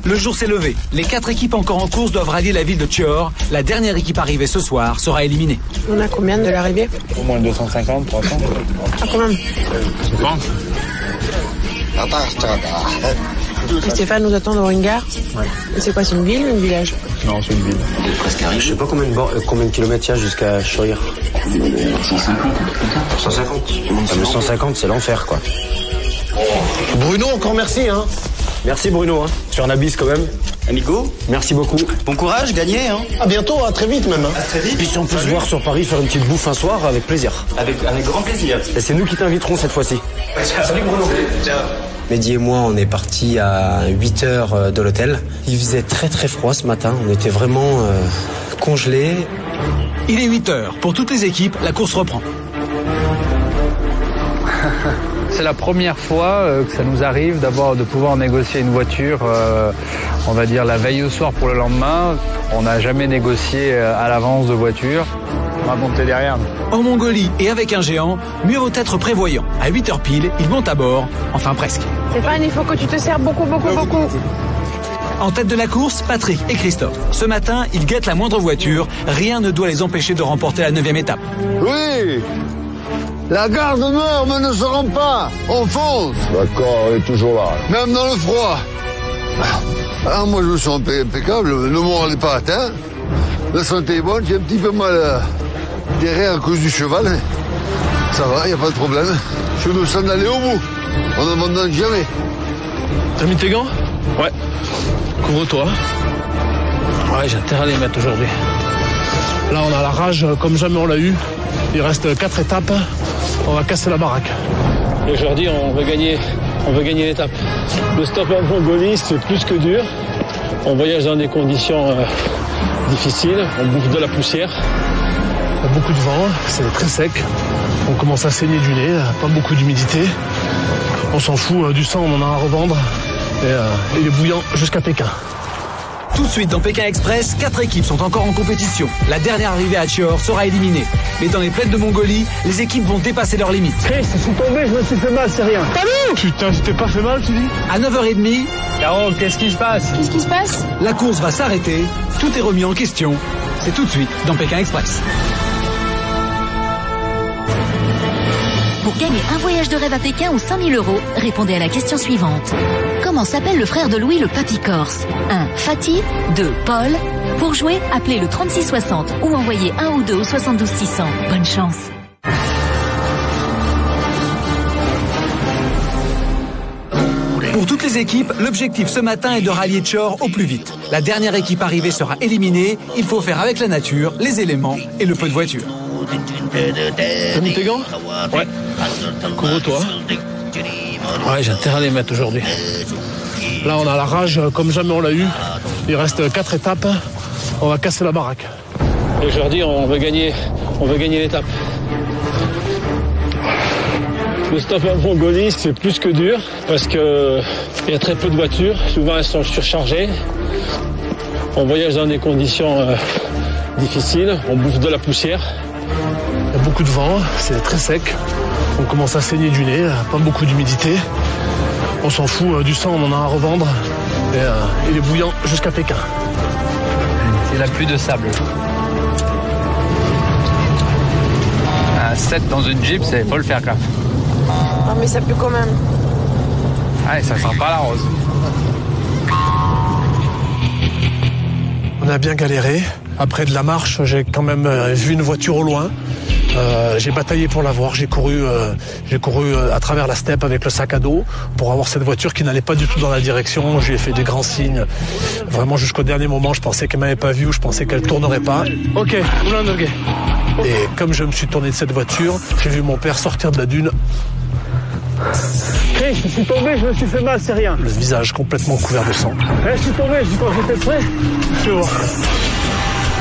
Speaker 1: Le jour s'est levé. Les 4 équipes encore en course doivent rallier la ville de Chior. La dernière équipe arrivée ce soir sera éliminée.
Speaker 8: On a combien de l'arrivée?
Speaker 9: Au moins 250, 300.
Speaker 8: Ah, quand même.
Speaker 9: Tu penses?
Speaker 8: Stéphane nous attend devant une gare.
Speaker 7: Ouais.
Speaker 8: C'est quoi, c'est une ville ou un village?
Speaker 9: Non, c'est une ville.
Speaker 7: Presque arrivé. Je sais pas combien de kilomètres il y a jusqu'à Choir.
Speaker 13: 150.
Speaker 7: 150. Mais 150, c'est l'enfer, quoi.
Speaker 12: Bruno, encore merci, hein.
Speaker 7: Merci Bruno, hein. Sur un abus quand même.
Speaker 12: Amigo.
Speaker 7: Merci beaucoup.
Speaker 12: Bon courage, gagnez, hein. À bientôt, à très vite même. Hein.
Speaker 7: À très vite. Puis si on peut se voir sur Paris, faire une petite bouffe un soir, avec plaisir.
Speaker 12: Avec grand plaisir.
Speaker 7: Et c'est nous qui t'inviterons cette fois-ci.
Speaker 12: Salut Bruno. Ciao.
Speaker 7: Mehdi et moi, on est partis à 8h de l'hôtel. Il faisait très très froid ce matin. On était vraiment congelés.
Speaker 1: Il est 8h. Pour toutes les équipes, la course reprend.
Speaker 9: C'est la première fois que ça nous arrive d'abord de pouvoir négocier une voiture, on va dire la veille au soir pour le lendemain. On n'a jamais négocié à l'avance de voiture. On va monter derrière.
Speaker 1: En Mongolie et avec un géant, mieux vaut être prévoyant. À 8h pile, ils montent à bord, enfin presque.
Speaker 8: Stéphane, il faut que tu te sers beaucoup.
Speaker 1: En tête de la course, Patrick et Christophe. Ce matin, ils guettent la moindre voiture. Rien ne doit les empêcher de remporter la 9e étape.
Speaker 11: Oui, la garde meurt, mais ne se rend pas. On fonce.
Speaker 6: D'accord, on est toujours là.
Speaker 11: Même dans le froid. Alors moi, je me sens impeccable. Le moral n'est pas atteint. La santé est bonne. J'ai un petit peu mal derrière à cause du cheval. Ça va, il n'y a pas de problème. Je me sens d'aller au bout. On n'abandonne jamais.
Speaker 4: T'as mis tes gants? Ouais. Couvre-toi. Ouais, j'ai intérêt à les mettre aujourd'hui. Là, on a la rage comme jamais on l'a eu. Il reste 4 étapes. On va casser la baraque. Et aujourd'hui, on veut gagner l'étape. Le stop en Mongolie, c'est plus que dur. On voyage dans des conditions difficiles. On bouffe de la poussière. Il y a beaucoup de vent. C'est très sec. On commence à saigner du nez. Pas beaucoup d'humidité. On s'en fout. Du sang, on en a à revendre. Et il est bouillant jusqu'à Pékin.
Speaker 1: Tout de suite dans Pékin Express, 4 équipes sont encore en compétition. La dernière arrivée à Chior sera éliminée. Mais dans les plaines de Mongolie, les équipes vont dépasser leurs limites.
Speaker 2: Chris, je suis tombé, je me suis fait mal, c'est rien.
Speaker 4: T'as vu? Putain, tu t'es pas fait mal, tu dis?
Speaker 1: À 9h30,
Speaker 9: Caro, qu'est-ce qui se passe?
Speaker 8: Qu'est-ce qui se passe?
Speaker 1: la course va s'arrêter. Tout est remis en question. C'est tout de suite dans Pékin Express.
Speaker 15: Pour gagner un voyage de rêve à Pékin ou 5 000 €, répondez à la question suivante. Comment s'appelle le frère de Louis le papy corse? 1. Fatih. 2. Paul. Pour jouer, appelez le 3660 ou envoyez 1 ou 2 au 72 600. Bonne chance.
Speaker 1: Pour toutes les équipes, l'objectif ce matin est de rallier Chior au plus vite. La dernière équipe arrivée sera éliminée. Il faut faire avec la nature, les éléments et le peu de voiture.
Speaker 4: T'as mis tes gants? Ouais. Couvre-toi. Ouais, j'ai intérêt à les mettre aujourd'hui. Là, on a la rage comme jamais on l'a eu. Il reste 4 étapes. On va casser la baraque. Et aujourd'hui, on veut gagner l'étape. Le stop en Mongolie, c'est plus que dur parce que il y a très peu de voitures. Souvent, elles sont surchargées. On voyage dans des conditions difficiles. On bouffe de la poussière. Il y a beaucoup de vent, c'est très sec. On commence à saigner du nez, pas beaucoup d'humidité. On s'en fout, du sang, on en a à revendre. Et il est bouillant jusqu'à Pékin.
Speaker 9: Il a plus de sable. Un 7 dans une Jeep, il faut le faire, quoi.
Speaker 8: Ah, mais ça pue quand même.
Speaker 9: Ouais, ça sent pas la rose.
Speaker 4: On a bien galéré. Après de la marche, j'ai quand même vu une voiture au loin. J'ai bataillé pour la voir. J'ai couru à travers la steppe avec le sac à dos pour avoir cette voiture qui n'allait pas du tout dans la direction. Je lui ai fait des grands signes. Vraiment jusqu'au dernier moment, je pensais qu'elle m'avait pas vu ou je pensais qu'elle tournerait pas. Ok, et comme je me suis tourné de cette voiture, j'ai vu mon père sortir de la dune.
Speaker 2: Chris, je suis tombé, je me suis fait mal, c'est rien.
Speaker 4: Le visage complètement couvert de sang.
Speaker 2: Je suis tombé, je dis quand j'étais prêt.
Speaker 4: Tu vois.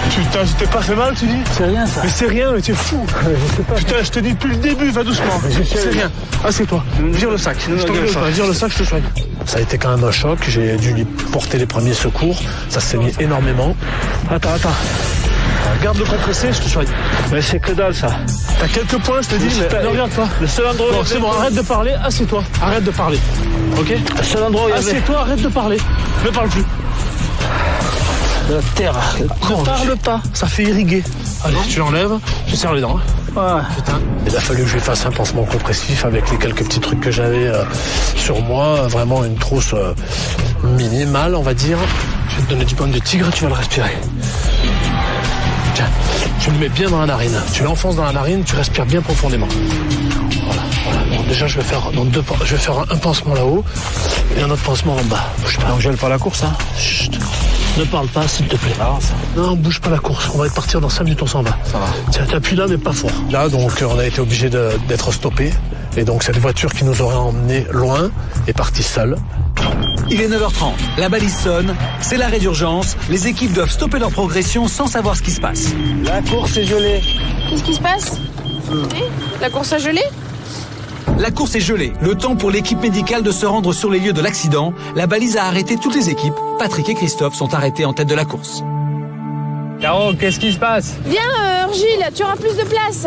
Speaker 4: Putain, tu t'es pas fait mal, tu dis?
Speaker 2: C'est rien, ça.
Speaker 4: Mais c'est rien, mais tu es fou.
Speaker 2: Je sais pas.
Speaker 4: Putain, je te dis depuis le début, va doucement. C'est rien. Assieds-toi. Vire le sac. Vire le sac, je te soigne. Ça a été quand même un choc. J'ai dû lui porter les premiers secours. Ça saignait énormément. Attends. Garde le compressé, je te soigne.
Speaker 2: Mais c'est que dalle, ça.
Speaker 4: T'as quelques points, je te dis, mais ne regarde pas.
Speaker 2: Le seul endroit où...
Speaker 4: Bon, c'est bon, arrête de parler, assieds-toi. Arrête de parler. Ok?
Speaker 2: Le seul endroit où il y avait...
Speaker 4: Assieds-toi, arrête de parler. Ne parle plus.
Speaker 2: La terre.
Speaker 4: Ne parle pas, ça fait irriguer. Allez, tu l'enlèves, tu serres les dents.
Speaker 2: Ouais.
Speaker 4: Putain. Il a fallu que je lui fasse un pansement compressif avec les quelques petits trucs que j'avais sur moi. Vraiment une trousse minimale, on va dire. Je vais te donner du pomme de tigre, tu vas le respirer. Tiens, tu le mets bien dans la narine. Tu l'enfonces dans la narine, tu respires bien profondément. Voilà. Bon, déjà, je vais faire un pansement là-haut et un autre pansement en bas. Bouge pas.
Speaker 2: Donc, je gèle pas la course, hein.
Speaker 4: Chut. Ne parle pas, s'il te plaît. Non, bouge pas la course. On va partir dans 5 minutes, on s'en va.
Speaker 2: Ça va.
Speaker 4: Tiens, t'appuies là, mais pas fort. Là, donc, on a été obligé d'être stoppé. Et donc, cette voiture qui nous aurait emmené loin est partie seule.
Speaker 1: Il est 9h30. La balise sonne. C'est l'arrêt d'urgence. Les équipes doivent stopper leur progression sans savoir ce qui se passe.
Speaker 2: La course est gelée.
Speaker 8: Qu'est-ce qui se passe? La course a gelé?
Speaker 1: La course est gelée. Le temps pour l'équipe médicale de se rendre sur les lieux de l'accident. La balise a arrêté toutes les équipes. Patrick et Christophe sont arrêtés en tête de la course.
Speaker 9: Caro, qu'est-ce qui se passe?
Speaker 8: Viens, Gilles, tu auras plus de place.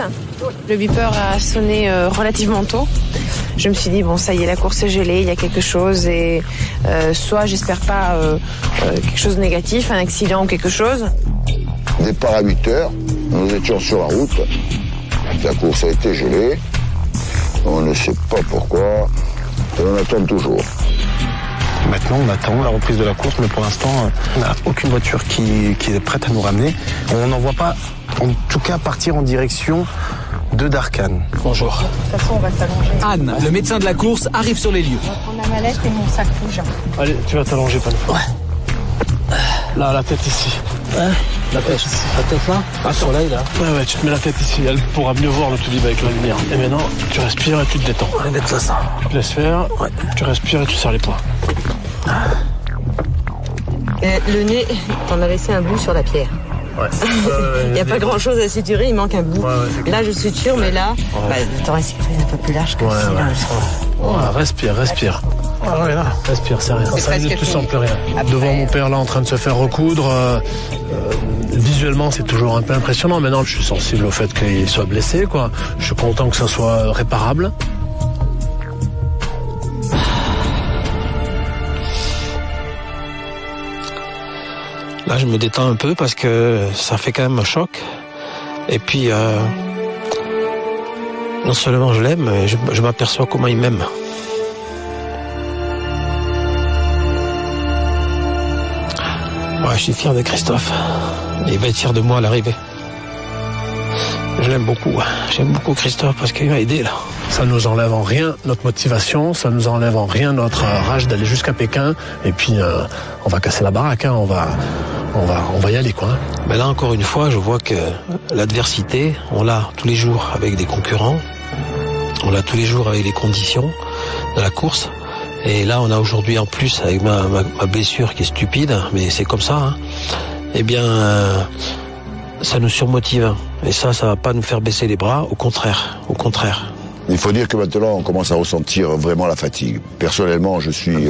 Speaker 8: Le beeper a sonné relativement tôt. Je me suis dit, bon, ça y est, la course est gelée, il y a quelque chose. Et soit, j'espère pas quelque chose de négatif, un accident ou quelque chose.
Speaker 6: Départ à 8 heures, nous étions sur la route. La course a été gelée. On ne sait pas pourquoi. Et on attend toujours.
Speaker 7: Maintenant, on attend la reprise de la course, mais pour l'instant, on n'a aucune voiture qui est prête à nous ramener. On n'en voit pas, en tout cas, partir en direction de Darkhan. Bonjour.
Speaker 5: De toute façon, on va s'allonger.
Speaker 1: Anne, le médecin de la course, arrive sur les lieux.
Speaker 5: On va prendre la mallette et mon sac rouge.
Speaker 4: Allez, tu vas t'allonger, Paul. Ouais. Là, la tête ici.
Speaker 7: Hein? La tête là?
Speaker 4: Ah, soleil là. Ouais, tu te mets la tête ici, elle pourra mieux voir le tulip avec la lumière. Et maintenant, tu respires et tu te détends.
Speaker 7: On va mettre ça.
Speaker 4: Tu te laisses faire, ouais. Tu respires et tu serres les poings.
Speaker 16: Le nez, t'en as laissé un bout sur la pierre.
Speaker 4: Ouais.
Speaker 16: Il n'y a pas grand chose à suturer, il manque un bout.
Speaker 4: Ouais,
Speaker 16: là, je suture, mais là, t'aurais suturé un peu plus large que
Speaker 4: Respire. Ah ouais, là, respire, c'est rien. 5 minutes, tu sens plus rien. Après... Devant mon père, là, en train de se faire recoudre, visuellement, c'est toujours un peu impressionnant. Maintenant, je suis sensible au fait qu'il soit blessé, quoi. Je suis content que ça soit réparable.
Speaker 7: Là, je me détends un peu parce que ça fait quand même un choc. Et puis, non seulement je l'aime, mais je m'aperçois comment il m'aime. Ouais, je suis fier de Christophe. Il va être fier de moi à l'arrivée. Je l'aime beaucoup. J'aime beaucoup Christophe parce qu'il m'a aidé là.
Speaker 4: Ça nous enlève en rien notre motivation, ça nous enlève en rien notre rage d'aller jusqu'à Pékin. Et puis, on va casser la baraque, hein. On va y aller, quoi.
Speaker 7: Mais là, encore une fois, je vois que l'adversité, on l'a tous les jours avec des concurrents. On l'a tous les jours avec les conditions de la course. Et là, on a aujourd'hui en plus, avec ma blessure qui est stupide, mais c'est comme ça, hein. Eh bien, ça nous surmotive. Et ça va pas nous faire baisser les bras, au contraire.
Speaker 6: Il faut dire que maintenant, on commence à ressentir vraiment la fatigue. Personnellement, je suis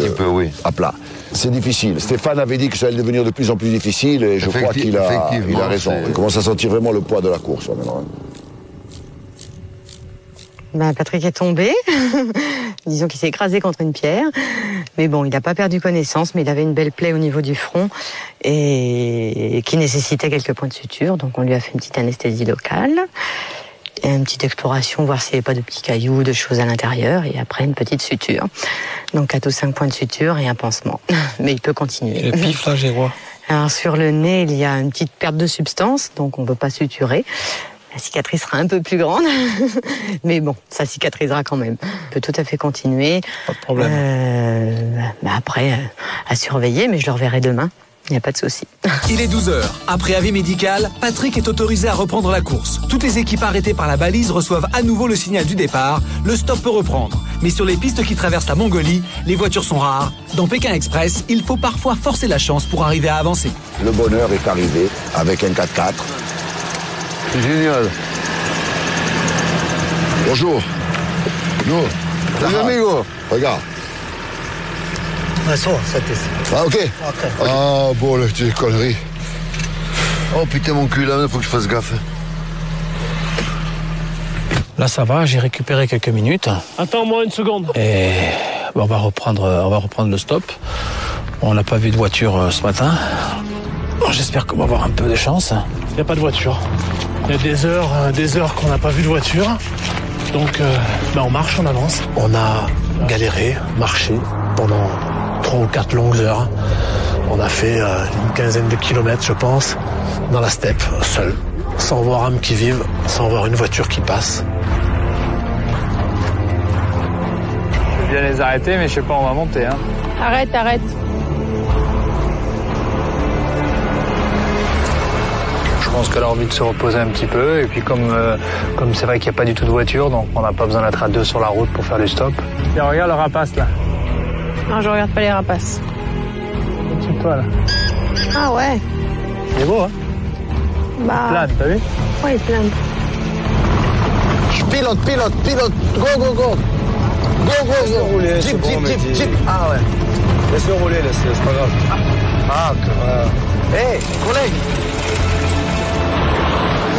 Speaker 6: à plat. C'est difficile. Stéphane avait dit que ça allait devenir de plus en plus difficile et je crois qu'il a raison. Il commence à sentir vraiment le poids de la course maintenant.
Speaker 16: Patrick est tombé. Disons qu'il s'est écrasé contre une pierre. Mais bon, il n'a pas perdu connaissance, mais il avait une belle plaie au niveau du front et qui nécessitait quelques points de suture. Donc on lui a fait une petite anesthésie locale. Et une petite exploration, voir s'il n'y avait pas de petits cailloux, de choses à l'intérieur, et après une petite suture. Donc 4 ou 5 points de suture et un pansement. Mais il peut continuer.
Speaker 7: Et le pif, là, j'ai quoi?
Speaker 16: Alors sur le nez, il y a une petite perte de substance, donc on ne peut pas suturer. La cicatrice sera un peu plus grande, mais bon, ça cicatrisera quand même. On peut tout à fait continuer.
Speaker 7: Pas de problème.
Speaker 16: Après, à surveiller, mais je le reverrai demain. Il n'y a pas de souci.
Speaker 1: Il est 12h. Après avis médical, Patrick est autorisé à reprendre la course. Toutes les équipes arrêtées par la balise reçoivent à nouveau le signal du départ. Le stop peut reprendre. Mais sur les pistes qui traversent la Mongolie, les voitures sont rares. Dans Pékin Express, il faut parfois forcer la chance pour arriver à avancer.
Speaker 6: Le bonheur est arrivé avec un 4x4.
Speaker 14: Génial.
Speaker 6: Bonjour. Nous.
Speaker 14: Salut amigo.
Speaker 6: Regarde. Ah ok. Ah bon, là, tu es conneries.
Speaker 14: Oh putain mon cul là, faut que je fasse gaffe.
Speaker 7: Là ça va, j'ai récupéré quelques minutes.
Speaker 4: Attends-moi une seconde.
Speaker 7: Et on va reprendre le stop. On n'a pas vu de voiture ce matin. Bon, j'espère qu'on va avoir un peu de chance.
Speaker 4: Il n'y a pas de voiture. Il y a des heures qu'on n'a pas vu de voiture. Donc on marche, on avance. On a galéré, marché pendant 3 ou 4 longues heures. On a fait une quinzaine de kilomètres, je pense, dans la steppe, seul, sans voir âme qui vive, sans voir une voiture qui passe.
Speaker 9: Je veux bien les arrêter, mais je sais pas, on va monter. Hein.
Speaker 8: Arrête.
Speaker 9: Je pense qu'elle a envie de se reposer un petit peu. Et puis comme c'est vrai qu'il n'y a pas du tout de voiture, donc on n'a pas besoin d'être à 2 sur la route pour faire le stop. Et regarde le rapace là.
Speaker 8: Non, je regarde pas les rapaces.
Speaker 9: C'est toi là.
Speaker 8: Ah ouais.
Speaker 9: Il est beau, hein? Il plane, t'as vu?
Speaker 8: Ouais, il plane.
Speaker 14: Je pilote. Go.
Speaker 9: Laisse-le rouler,
Speaker 14: Jeep. Ah ouais.
Speaker 9: Laisse-le rouler, c'est pas grave.
Speaker 14: Ah, hey, collègue.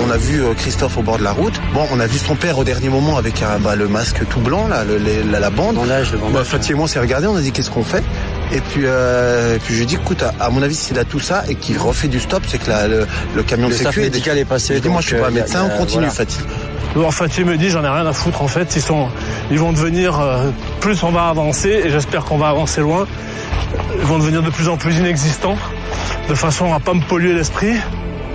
Speaker 10: on a vu Christophe au bord de la route. Bon, on a vu son père au dernier moment avec le masque tout blanc, là, la bande. Fatih et moi, on s'est regardé, on a dit qu'est-ce qu'on fait. Et puis je lui ai dit, écoute, à mon avis, s'il a tout ça et qu'il refait du stop, c'est que le camion de sécu
Speaker 7: médical est passé.
Speaker 10: J'ai dit, moi, je suis pas médecin, on continue, voilà. Fatih.
Speaker 4: Alors Fatih me dit, j'en ai rien à foutre en fait. Ils vont devenir, plus on va avancer, et j'espère qu'on va avancer loin, ils vont devenir de plus en plus inexistants, de façon à pas me polluer l'esprit.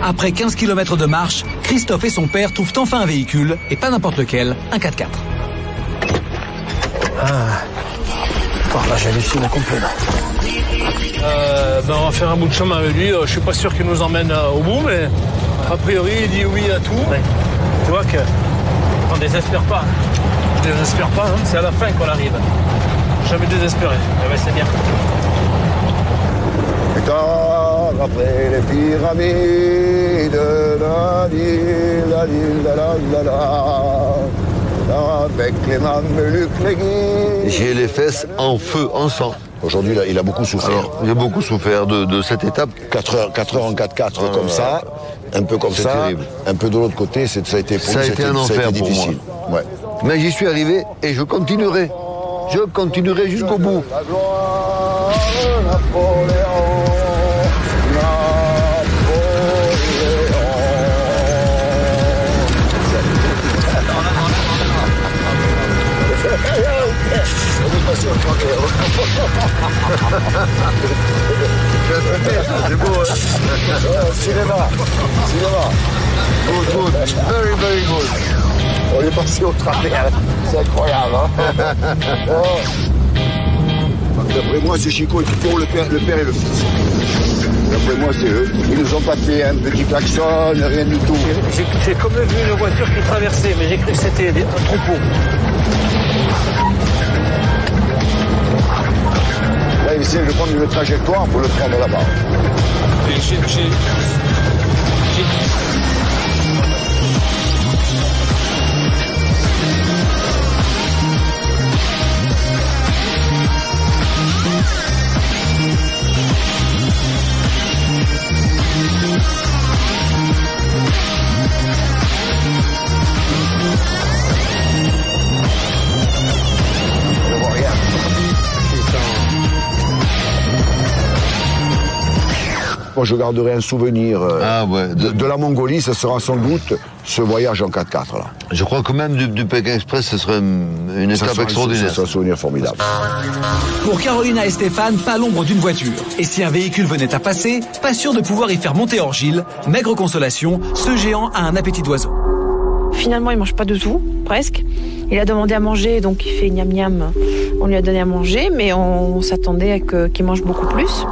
Speaker 1: Après 15 km de marche, Christophe et son père trouvent enfin un véhicule, et pas n'importe lequel, un 4x4.
Speaker 7: Là, j'hallucine complètement.
Speaker 4: On va faire un bout de chemin avec lui. Je suis pas sûr qu'il nous emmène au bout, mais a priori, il dit oui à tout. Ouais. Tu vois qu'on désespère pas. Je désespère pas, hein. C'est à la fin qu'on arrive. Jamais désespéré. Ouais, c'est bien.
Speaker 6: Après les pyramides, avec les mamelucs, les guides.
Speaker 14: J'ai les fesses en feu, en sang.
Speaker 6: Aujourd'hui, il a beaucoup souffert.
Speaker 14: Alors, j'ai beaucoup souffert de cette étape.
Speaker 6: 4 heures en 4x4 comme ça, un peu comme ça, terrible. Un peu de l'autre côté, ça a été
Speaker 14: un enfer pour
Speaker 6: difficile.
Speaker 14: Moi. Ouais. Mais j'y suis arrivé et je continuerai. Je continuerai jusqu'au bout.
Speaker 6: C'est beau, hein? Cinéma. Good. Very, very good. On est passé au travers. C'est incroyable, hein? D'après moi, c'est Chico qui court le père et le fils. D'après moi, c'est eux. Ils nous ont pas fait un petit klaxon, rien du tout.
Speaker 7: J'ai comme vu une voiture qui traversait, mais j'ai cru que c'était un troupeau.
Speaker 6: Là, il essaie de prendre une trajectoire pour le prendre là-bas. Je vois rien. Moi, je garderai un souvenir de la Mongolie. Ce sera sans doute ce voyage en 4x4 là.
Speaker 14: Je crois que même du Pékin Express, ce serait une étape extraordinaire.
Speaker 6: C'est un souvenir formidable.
Speaker 1: Pour Carolina et Stéphane, pas l'ombre d'une voiture. Et si un véhicule venait à passer, pas sûr de pouvoir y faire monter Orgile. Maigre consolation, ce géant a un appétit d'oiseau.
Speaker 5: Finalement, il mange pas de tout, presque. Il a demandé à manger, donc il fait miam miam. On lui a donné à manger, mais on s'attendait à qu'il mange beaucoup plus.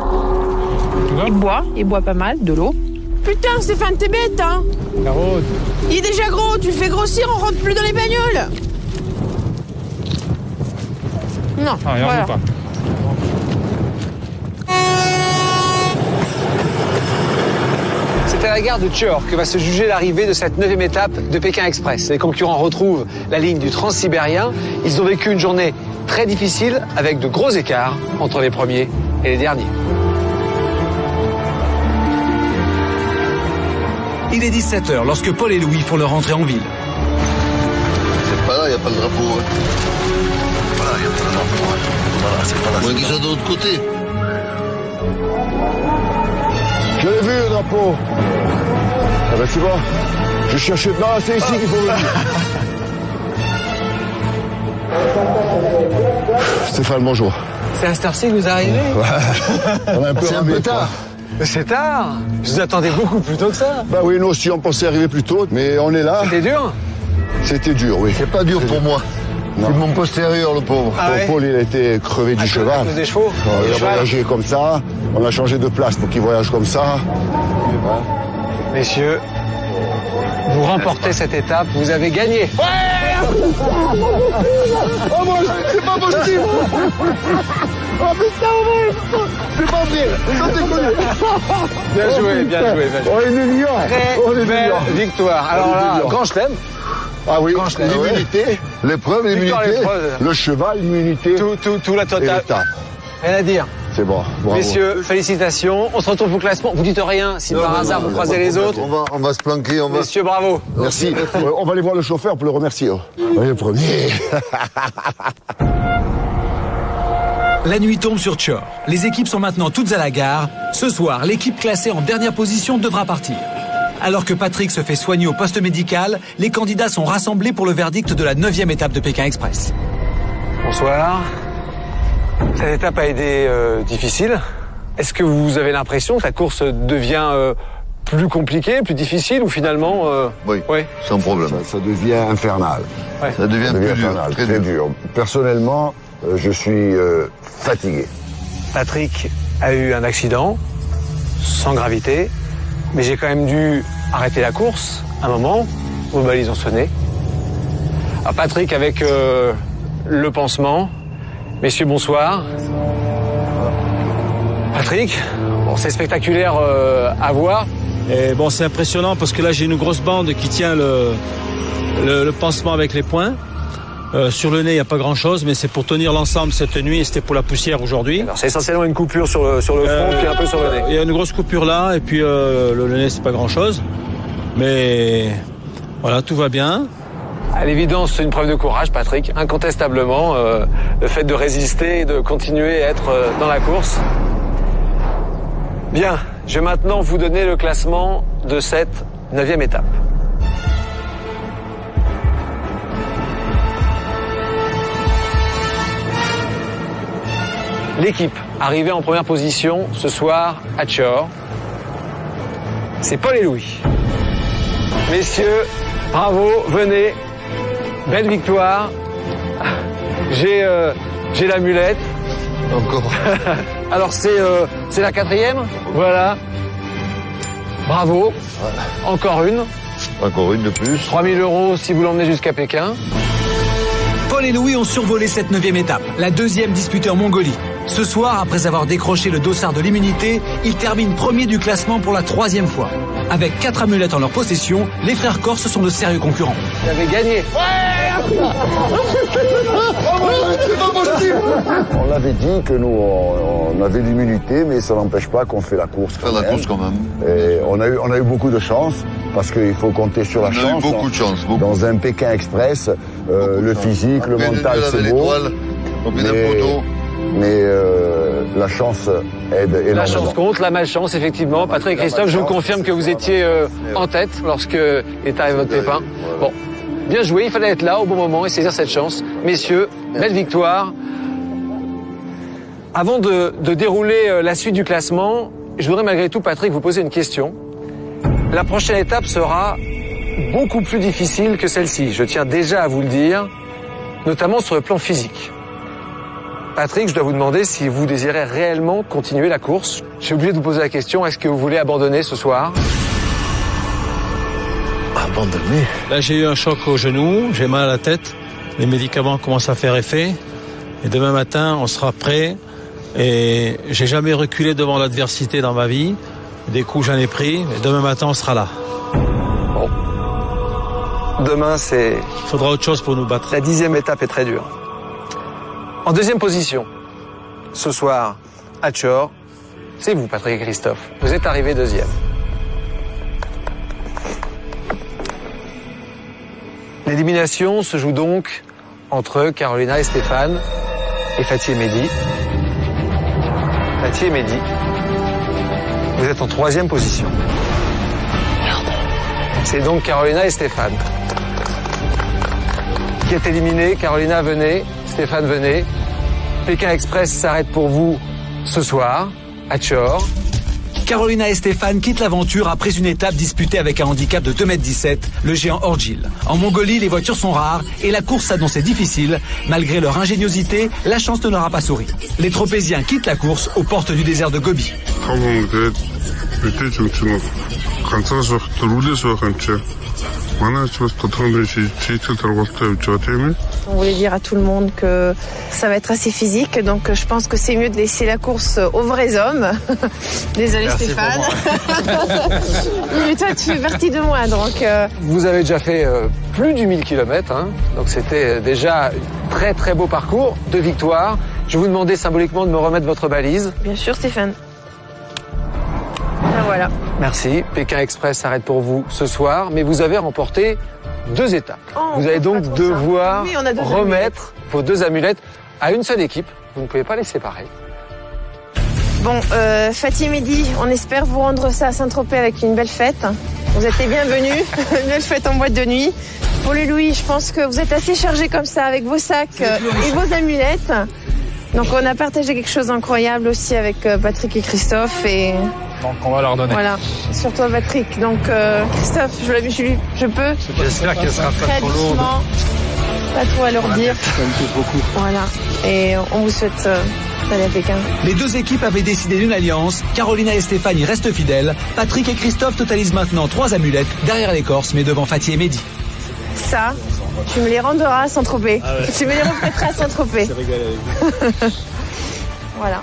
Speaker 5: Il boit pas mal, de l'eau.
Speaker 8: Putain, Stéphane, t'es bête, hein?
Speaker 4: Carotte.
Speaker 8: Il est déjà gros, tu le fais grossir, on rentre plus dans les bagnoles. Non, voilà.
Speaker 4: Pas.
Speaker 3: C'est à la gare de Chior que va se juger l'arrivée de cette 9e étape de Pékin Express. Les concurrents retrouvent la ligne du Transsibérien. Ils ont vécu une journée très difficile avec de gros écarts entre les premiers et les derniers.
Speaker 1: Il est 17h lorsque Paul et Louis font leur entrée en ville.
Speaker 11: C'est pas là, il n'y a pas le drapeau. Voilà, il n'y a pas le drapeau. Voilà, c'est pas là. Moi, qui soit de l'autre côté.
Speaker 6: Je l'ai vu, le drapeau. Ah ben, c'est bon. Je cherchais... Non, c'est ici qu'il faut venir. Stéphane, bonjour.
Speaker 3: C'est à cette heure-ci que vous arrivez?
Speaker 6: On a un peu
Speaker 3: c'est un peu tard. C'est tard. Je vous attendais beaucoup plus tôt que ça.
Speaker 6: Bah oui, nous aussi, on pensait arriver plus tôt, mais on est là.
Speaker 3: C'était dur?
Speaker 6: C'était dur, oui.
Speaker 14: C'est pas dur pour moi. C'est mon postérieur, le pauvre.
Speaker 6: Ah ouais. Paul, il a été crevé du cheval.
Speaker 3: À cause des chevaux.
Speaker 6: Il a voyagé comme ça. On a changé de place pour qu'il voyage comme ça.
Speaker 3: Messieurs, vous remportez cette étape, vous avez gagné.
Speaker 6: Ouais. Oh mon, c'est pas possible. Oh putain, c'est pas vrai. Ça t'es connu.
Speaker 3: Bien joué, bien joué.
Speaker 6: On est des lions.
Speaker 3: Très belle victoire. Alors là, grand chelem.
Speaker 6: Ah oui, l'immunité, l'épreuve, l'immunité, le cheval, l'immunité.
Speaker 3: Tout la totale. Rien à dire.
Speaker 6: C'est bon. Bravo.
Speaker 3: Messieurs, félicitations. On se retrouve au classement. Vous dites rien si par hasard vous croisez les autres.
Speaker 11: On va se planquer.
Speaker 3: Messieurs, bravo.
Speaker 6: Merci. On va aller voir le chauffeur pour le remercier. On est le premier.
Speaker 1: La nuit tombe sur Tchor. Les équipes sont maintenant toutes à la gare. Ce soir, l'équipe classée en dernière position devra partir. Alors que Patrick se fait soigner au poste médical, les candidats sont rassemblés pour le verdict de la 9e étape de Pékin Express.
Speaker 3: Bonsoir. Cette étape a été difficile. Est-ce que vous avez l'impression que la course devient plus compliquée, plus difficile ou finalement...
Speaker 11: Oui, sans problème.
Speaker 6: Ça devient infernal.
Speaker 11: Ouais. Ça devient plus dur,
Speaker 6: très dur. Personnellement, je suis fatigué.
Speaker 3: Patrick a eu un accident, sans gravité, mais j'ai quand même dû arrêter la course un moment. Vos balises ont sonné. Alors Patrick avec le pansement. Messieurs, bonsoir. Patrick, bon, c'est spectaculaire à voir.
Speaker 17: Et bon, c'est impressionnant parce que là, j'ai une grosse bande qui tient le pansement avec les poings. Sur le nez, il n'y a pas grand-chose, mais c'est pour tenir l'ensemble cette nuit et c'était pour la poussière aujourd'hui.
Speaker 3: Alors, c'est essentiellement une coupure sur le front puis un peu sur le nez.
Speaker 17: Il y a une grosse coupure là et puis le nez, c'est pas grand-chose. Mais voilà, tout va bien.
Speaker 3: À l'évidence, c'est une preuve de courage, Patrick, incontestablement. Le fait de résister et de continuer à être dans la course. Bien, je vais maintenant vous donner le classement de cette 9e étape. L'équipe arrivée en première position ce soir à Tchor, c'est Paul et Louis. Messieurs, bravo, venez. Belle victoire. J'ai l'amulette.
Speaker 11: Encore.
Speaker 3: Alors c'est la 4e. Voilà. Bravo.
Speaker 11: Ouais.
Speaker 3: Encore une.
Speaker 11: Encore une de plus.
Speaker 3: 3 000 € si vous l'emmenez jusqu'à Pékin.
Speaker 1: Paul et Louis ont survolé cette 9e étape, la 2e disputée en Mongolie. Ce soir, après avoir décroché le dossard de l'immunité, ils terminent premier du classement pour la 3e fois. Avec 4 amulettes en leur possession, les frères corses sont de sérieux concurrents.
Speaker 3: Vous avez gagné.
Speaker 6: On l'avait dit que nous, on avait l'immunité, mais ça n'empêche pas qu'on fait la course quand même.
Speaker 11: La course quand même.
Speaker 6: Et on a eu beaucoup de chance, parce qu'il faut compter sur la chance.
Speaker 11: On a eu beaucoup de chance. Beaucoup.
Speaker 6: Dans un Pékin Express, le physique, le mental, c'est beau. Mais la chance aide énormément.
Speaker 3: La chance compte, la malchance, effectivement. Patrick et Christophe, je vous confirme que vous étiez en tête lorsque est arrivé votre pépin. Bon, bien joué, il fallait être là au bon moment et saisir cette chance. Messieurs, belle victoire. Avant de dérouler la suite du classement, je voudrais malgré tout, Patrick, vous poser une question. La prochaine étape sera beaucoup plus difficile que celle-ci, je tiens déjà à vous le dire, notamment sur le plan physique. Patrick, je dois vous demander si vous désirez réellement continuer la course. Je suis obligé de vous poser la question, est-ce que vous voulez abandonner ce soir?
Speaker 6: Abandonner?
Speaker 17: Là, j'ai eu un choc au genou, j'ai mal à la tête, les médicaments commencent à faire effet. Et demain matin, on sera prêt. Et j'ai jamais reculé devant l'adversité dans ma vie. Des coups, j'en ai pris. Et demain matin, on sera là.
Speaker 3: Bon. Demain, il
Speaker 17: faudra autre chose pour nous battre.
Speaker 3: La 10e étape est très dure. En 2e position, ce soir, à Tchor, c'est vous, Patrick et Christophe. Vous êtes arrivés 2e. L'élimination se joue donc entre Carolina et Stéphane et Fatih et Mehdi. Fatih et Mehdi, vous êtes en 3e position. C'est donc Carolina et Stéphane qui est éliminé. Carolina, venez. Stéphane, venez. Pékin Express s'arrête pour vous ce soir, à Tchor.
Speaker 1: Carolina et Stéphane quittent l'aventure après une étape disputée avec un handicap de 2,17 m, le géant Orgil. En Mongolie, les voitures sont rares et la course s'annonçait difficile. Malgré leur ingéniosité, la chance ne leur a pas souri. Les Tropéziens quittent la course aux portes du désert de Gobi.
Speaker 8: On voulait dire à tout le monde que ça va être assez physique, donc je pense que c'est mieux de laisser la course aux vrais hommes. Désolé Stéphane. Mais toi tu fais partie de moi, donc...
Speaker 3: Vous avez déjà fait plus du 1000 km, hein, donc c'était déjà un très très beau parcours, 2 victoires. Je vais vous demander symboliquement de me remettre votre balise.
Speaker 8: Bien sûr Stéphane. Ah, voilà.
Speaker 3: Merci. Pékin Express s'arrête pour vous ce soir, mais vous avez remporté 2 étapes. Vous allez donc devoir remettre vos 2 amulettes à une seule équipe. Vous ne pouvez pas les séparer.
Speaker 8: Bon, Fatih et Mehdi, on espère vous rendre ça à Saint-Tropez avec une belle fête. Vous êtes les bienvenus. Une belle fête en boîte de nuit. Pour les Louis, je pense que vous êtes assez chargés comme ça avec vos sacs et vos amulettes. Donc on a partagé quelque chose d'incroyable aussi avec Patrick et Christophe et...
Speaker 9: Donc on va leur donner.
Speaker 8: Voilà, surtout à Patrick. Donc Christophe, je peux.
Speaker 9: J'espère qu'elle sera pas trop lourde.
Speaker 8: Pas trop à leur dire.
Speaker 9: Ça me touche beaucoup.
Speaker 8: Voilà, et on vous souhaite d'aller à Pékin.
Speaker 1: Les 2 équipes avaient décidé d'une alliance. Carolina et Stéphane y restent fidèles. Patrick et Christophe totalisent maintenant 3 amulettes derrière les Corses, mais devant Fatih et Mehdi.
Speaker 8: Ça, tu me les rendras à Saint-Tropez. Ah ouais. Tu me les reprêteras à Saint-Tropez. Voilà.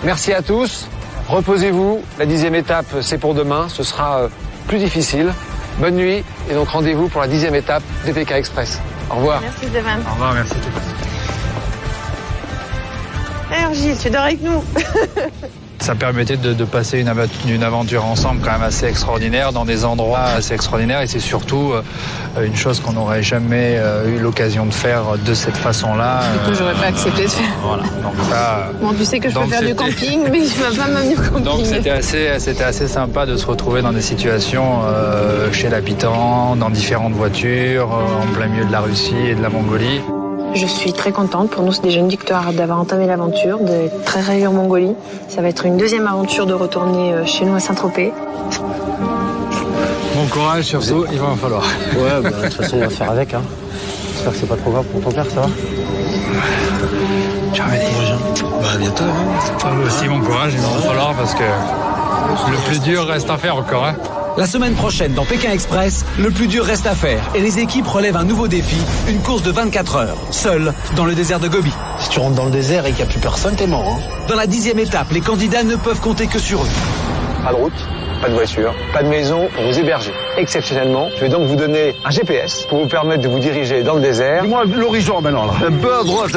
Speaker 3: Merci à tous. Reposez-vous. La 10e étape, c'est pour demain. Ce sera plus difficile. Bonne nuit. Et donc rendez-vous pour la 10e étape de Pékin Express. Au revoir.
Speaker 8: Merci Stéphane.
Speaker 9: Au revoir, merci.
Speaker 8: Alors Gilles, tu dors avec nous.
Speaker 9: Ça permettait de passer une aventure ensemble quand même assez extraordinaire, dans des endroits assez extraordinaires, et c'est surtout une chose qu'on n'aurait jamais eu l'occasion de faire de cette façon-là.
Speaker 8: Du coup, j'aurais pas accepté de faire.
Speaker 9: Voilà. Donc ça,
Speaker 8: bon, tu sais que je peux faire du camping, mais je ne vais pas m'amener au camping.
Speaker 9: Donc c'était assez sympa de se retrouver dans des situations chez l'habitant, dans différentes voitures, en plein milieu de la Russie et de la Mongolie.
Speaker 5: Je suis très contente. Pour nous, c'est déjà une victoire d'avoir entamé l'aventure, d'être très réunis en Mongolie. Ça va être une 2e aventure de retourner chez nous à Saint-Tropez.
Speaker 9: Bon courage surtout, il va en falloir.
Speaker 7: Ouais, bah, de toute façon, on va faire avec. Hein. J'espère que c'est pas trop grave pour ton père, ça va?
Speaker 9: Ciao, Mehdi.
Speaker 7: Bah, à bientôt. Hein.
Speaker 9: Toi aussi, bon courage, il va en falloir parce que le plus dur reste à faire encore. Hein.
Speaker 1: La semaine prochaine, dans Pékin Express, le plus dur reste à faire et les équipes relèvent un nouveau défi, une course de 24 heures, seule dans le désert de Gobi.
Speaker 7: Si tu rentres dans le désert et qu'il n'y a plus personne, t'es mort. Hein.
Speaker 1: Dans la 10e étape, les candidats ne peuvent compter que sur eux.
Speaker 3: Pas de route, pas de voiture, pas de maison pour vous héberger. Exceptionnellement, je vais donc vous donner un GPS pour vous permettre de vous diriger dans le désert.
Speaker 14: Dis-moi l'horizon maintenant là. Un peu à droite,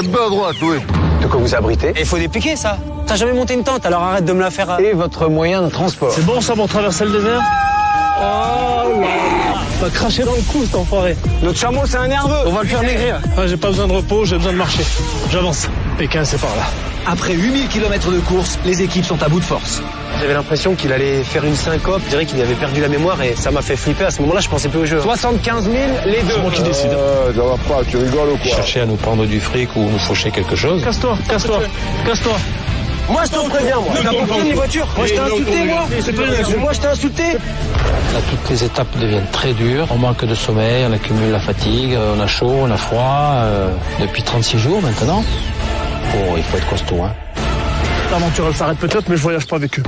Speaker 14: oui.
Speaker 3: De quoi vous abriter.
Speaker 7: Et il faut dépiquer ça. T'as jamais monté une tente, alors arrête de me la faire.
Speaker 3: Et votre moyen de transport.
Speaker 4: C'est bon ça pour traverser le désert? Oh là, va cracher dans le cou cet enfoiré.
Speaker 3: Notre chameau c'est un nerveux.
Speaker 7: On va le faire maigrir.
Speaker 4: Ah, j'ai pas besoin de repos, j'ai besoin de marcher. J'avance. Pékin c'est par là.
Speaker 1: Après 8000 km de course, les équipes sont à bout de force.
Speaker 7: J'avais l'impression qu'il allait faire une syncope, je dirais qu'il avait perdu la mémoire et ça m'a fait flipper. À ce moment-là, je pensais plus au jeu.
Speaker 3: 75 000 les 2.
Speaker 4: C'est moi qui décide.
Speaker 14: Ça va pas, tu rigoles ou quoi?
Speaker 17: Chercher à nous prendre du fric ou nous faucher quelque chose.
Speaker 4: Casse-toi.
Speaker 7: Moi, je t'en préviens, moi. T'as pas pris les voitures. Moi, je t'ai insulté, moi. Moi, je t'ai insulté.
Speaker 17: Là, toutes les étapes deviennent très dures. On manque de sommeil, on accumule la fatigue, on a chaud, on a froid. Depuis 36 jours maintenant. Bon, il faut être costaud, hein.
Speaker 4: L'aventure, elle s'arrête peut-être, mais je voyage pas avec eux.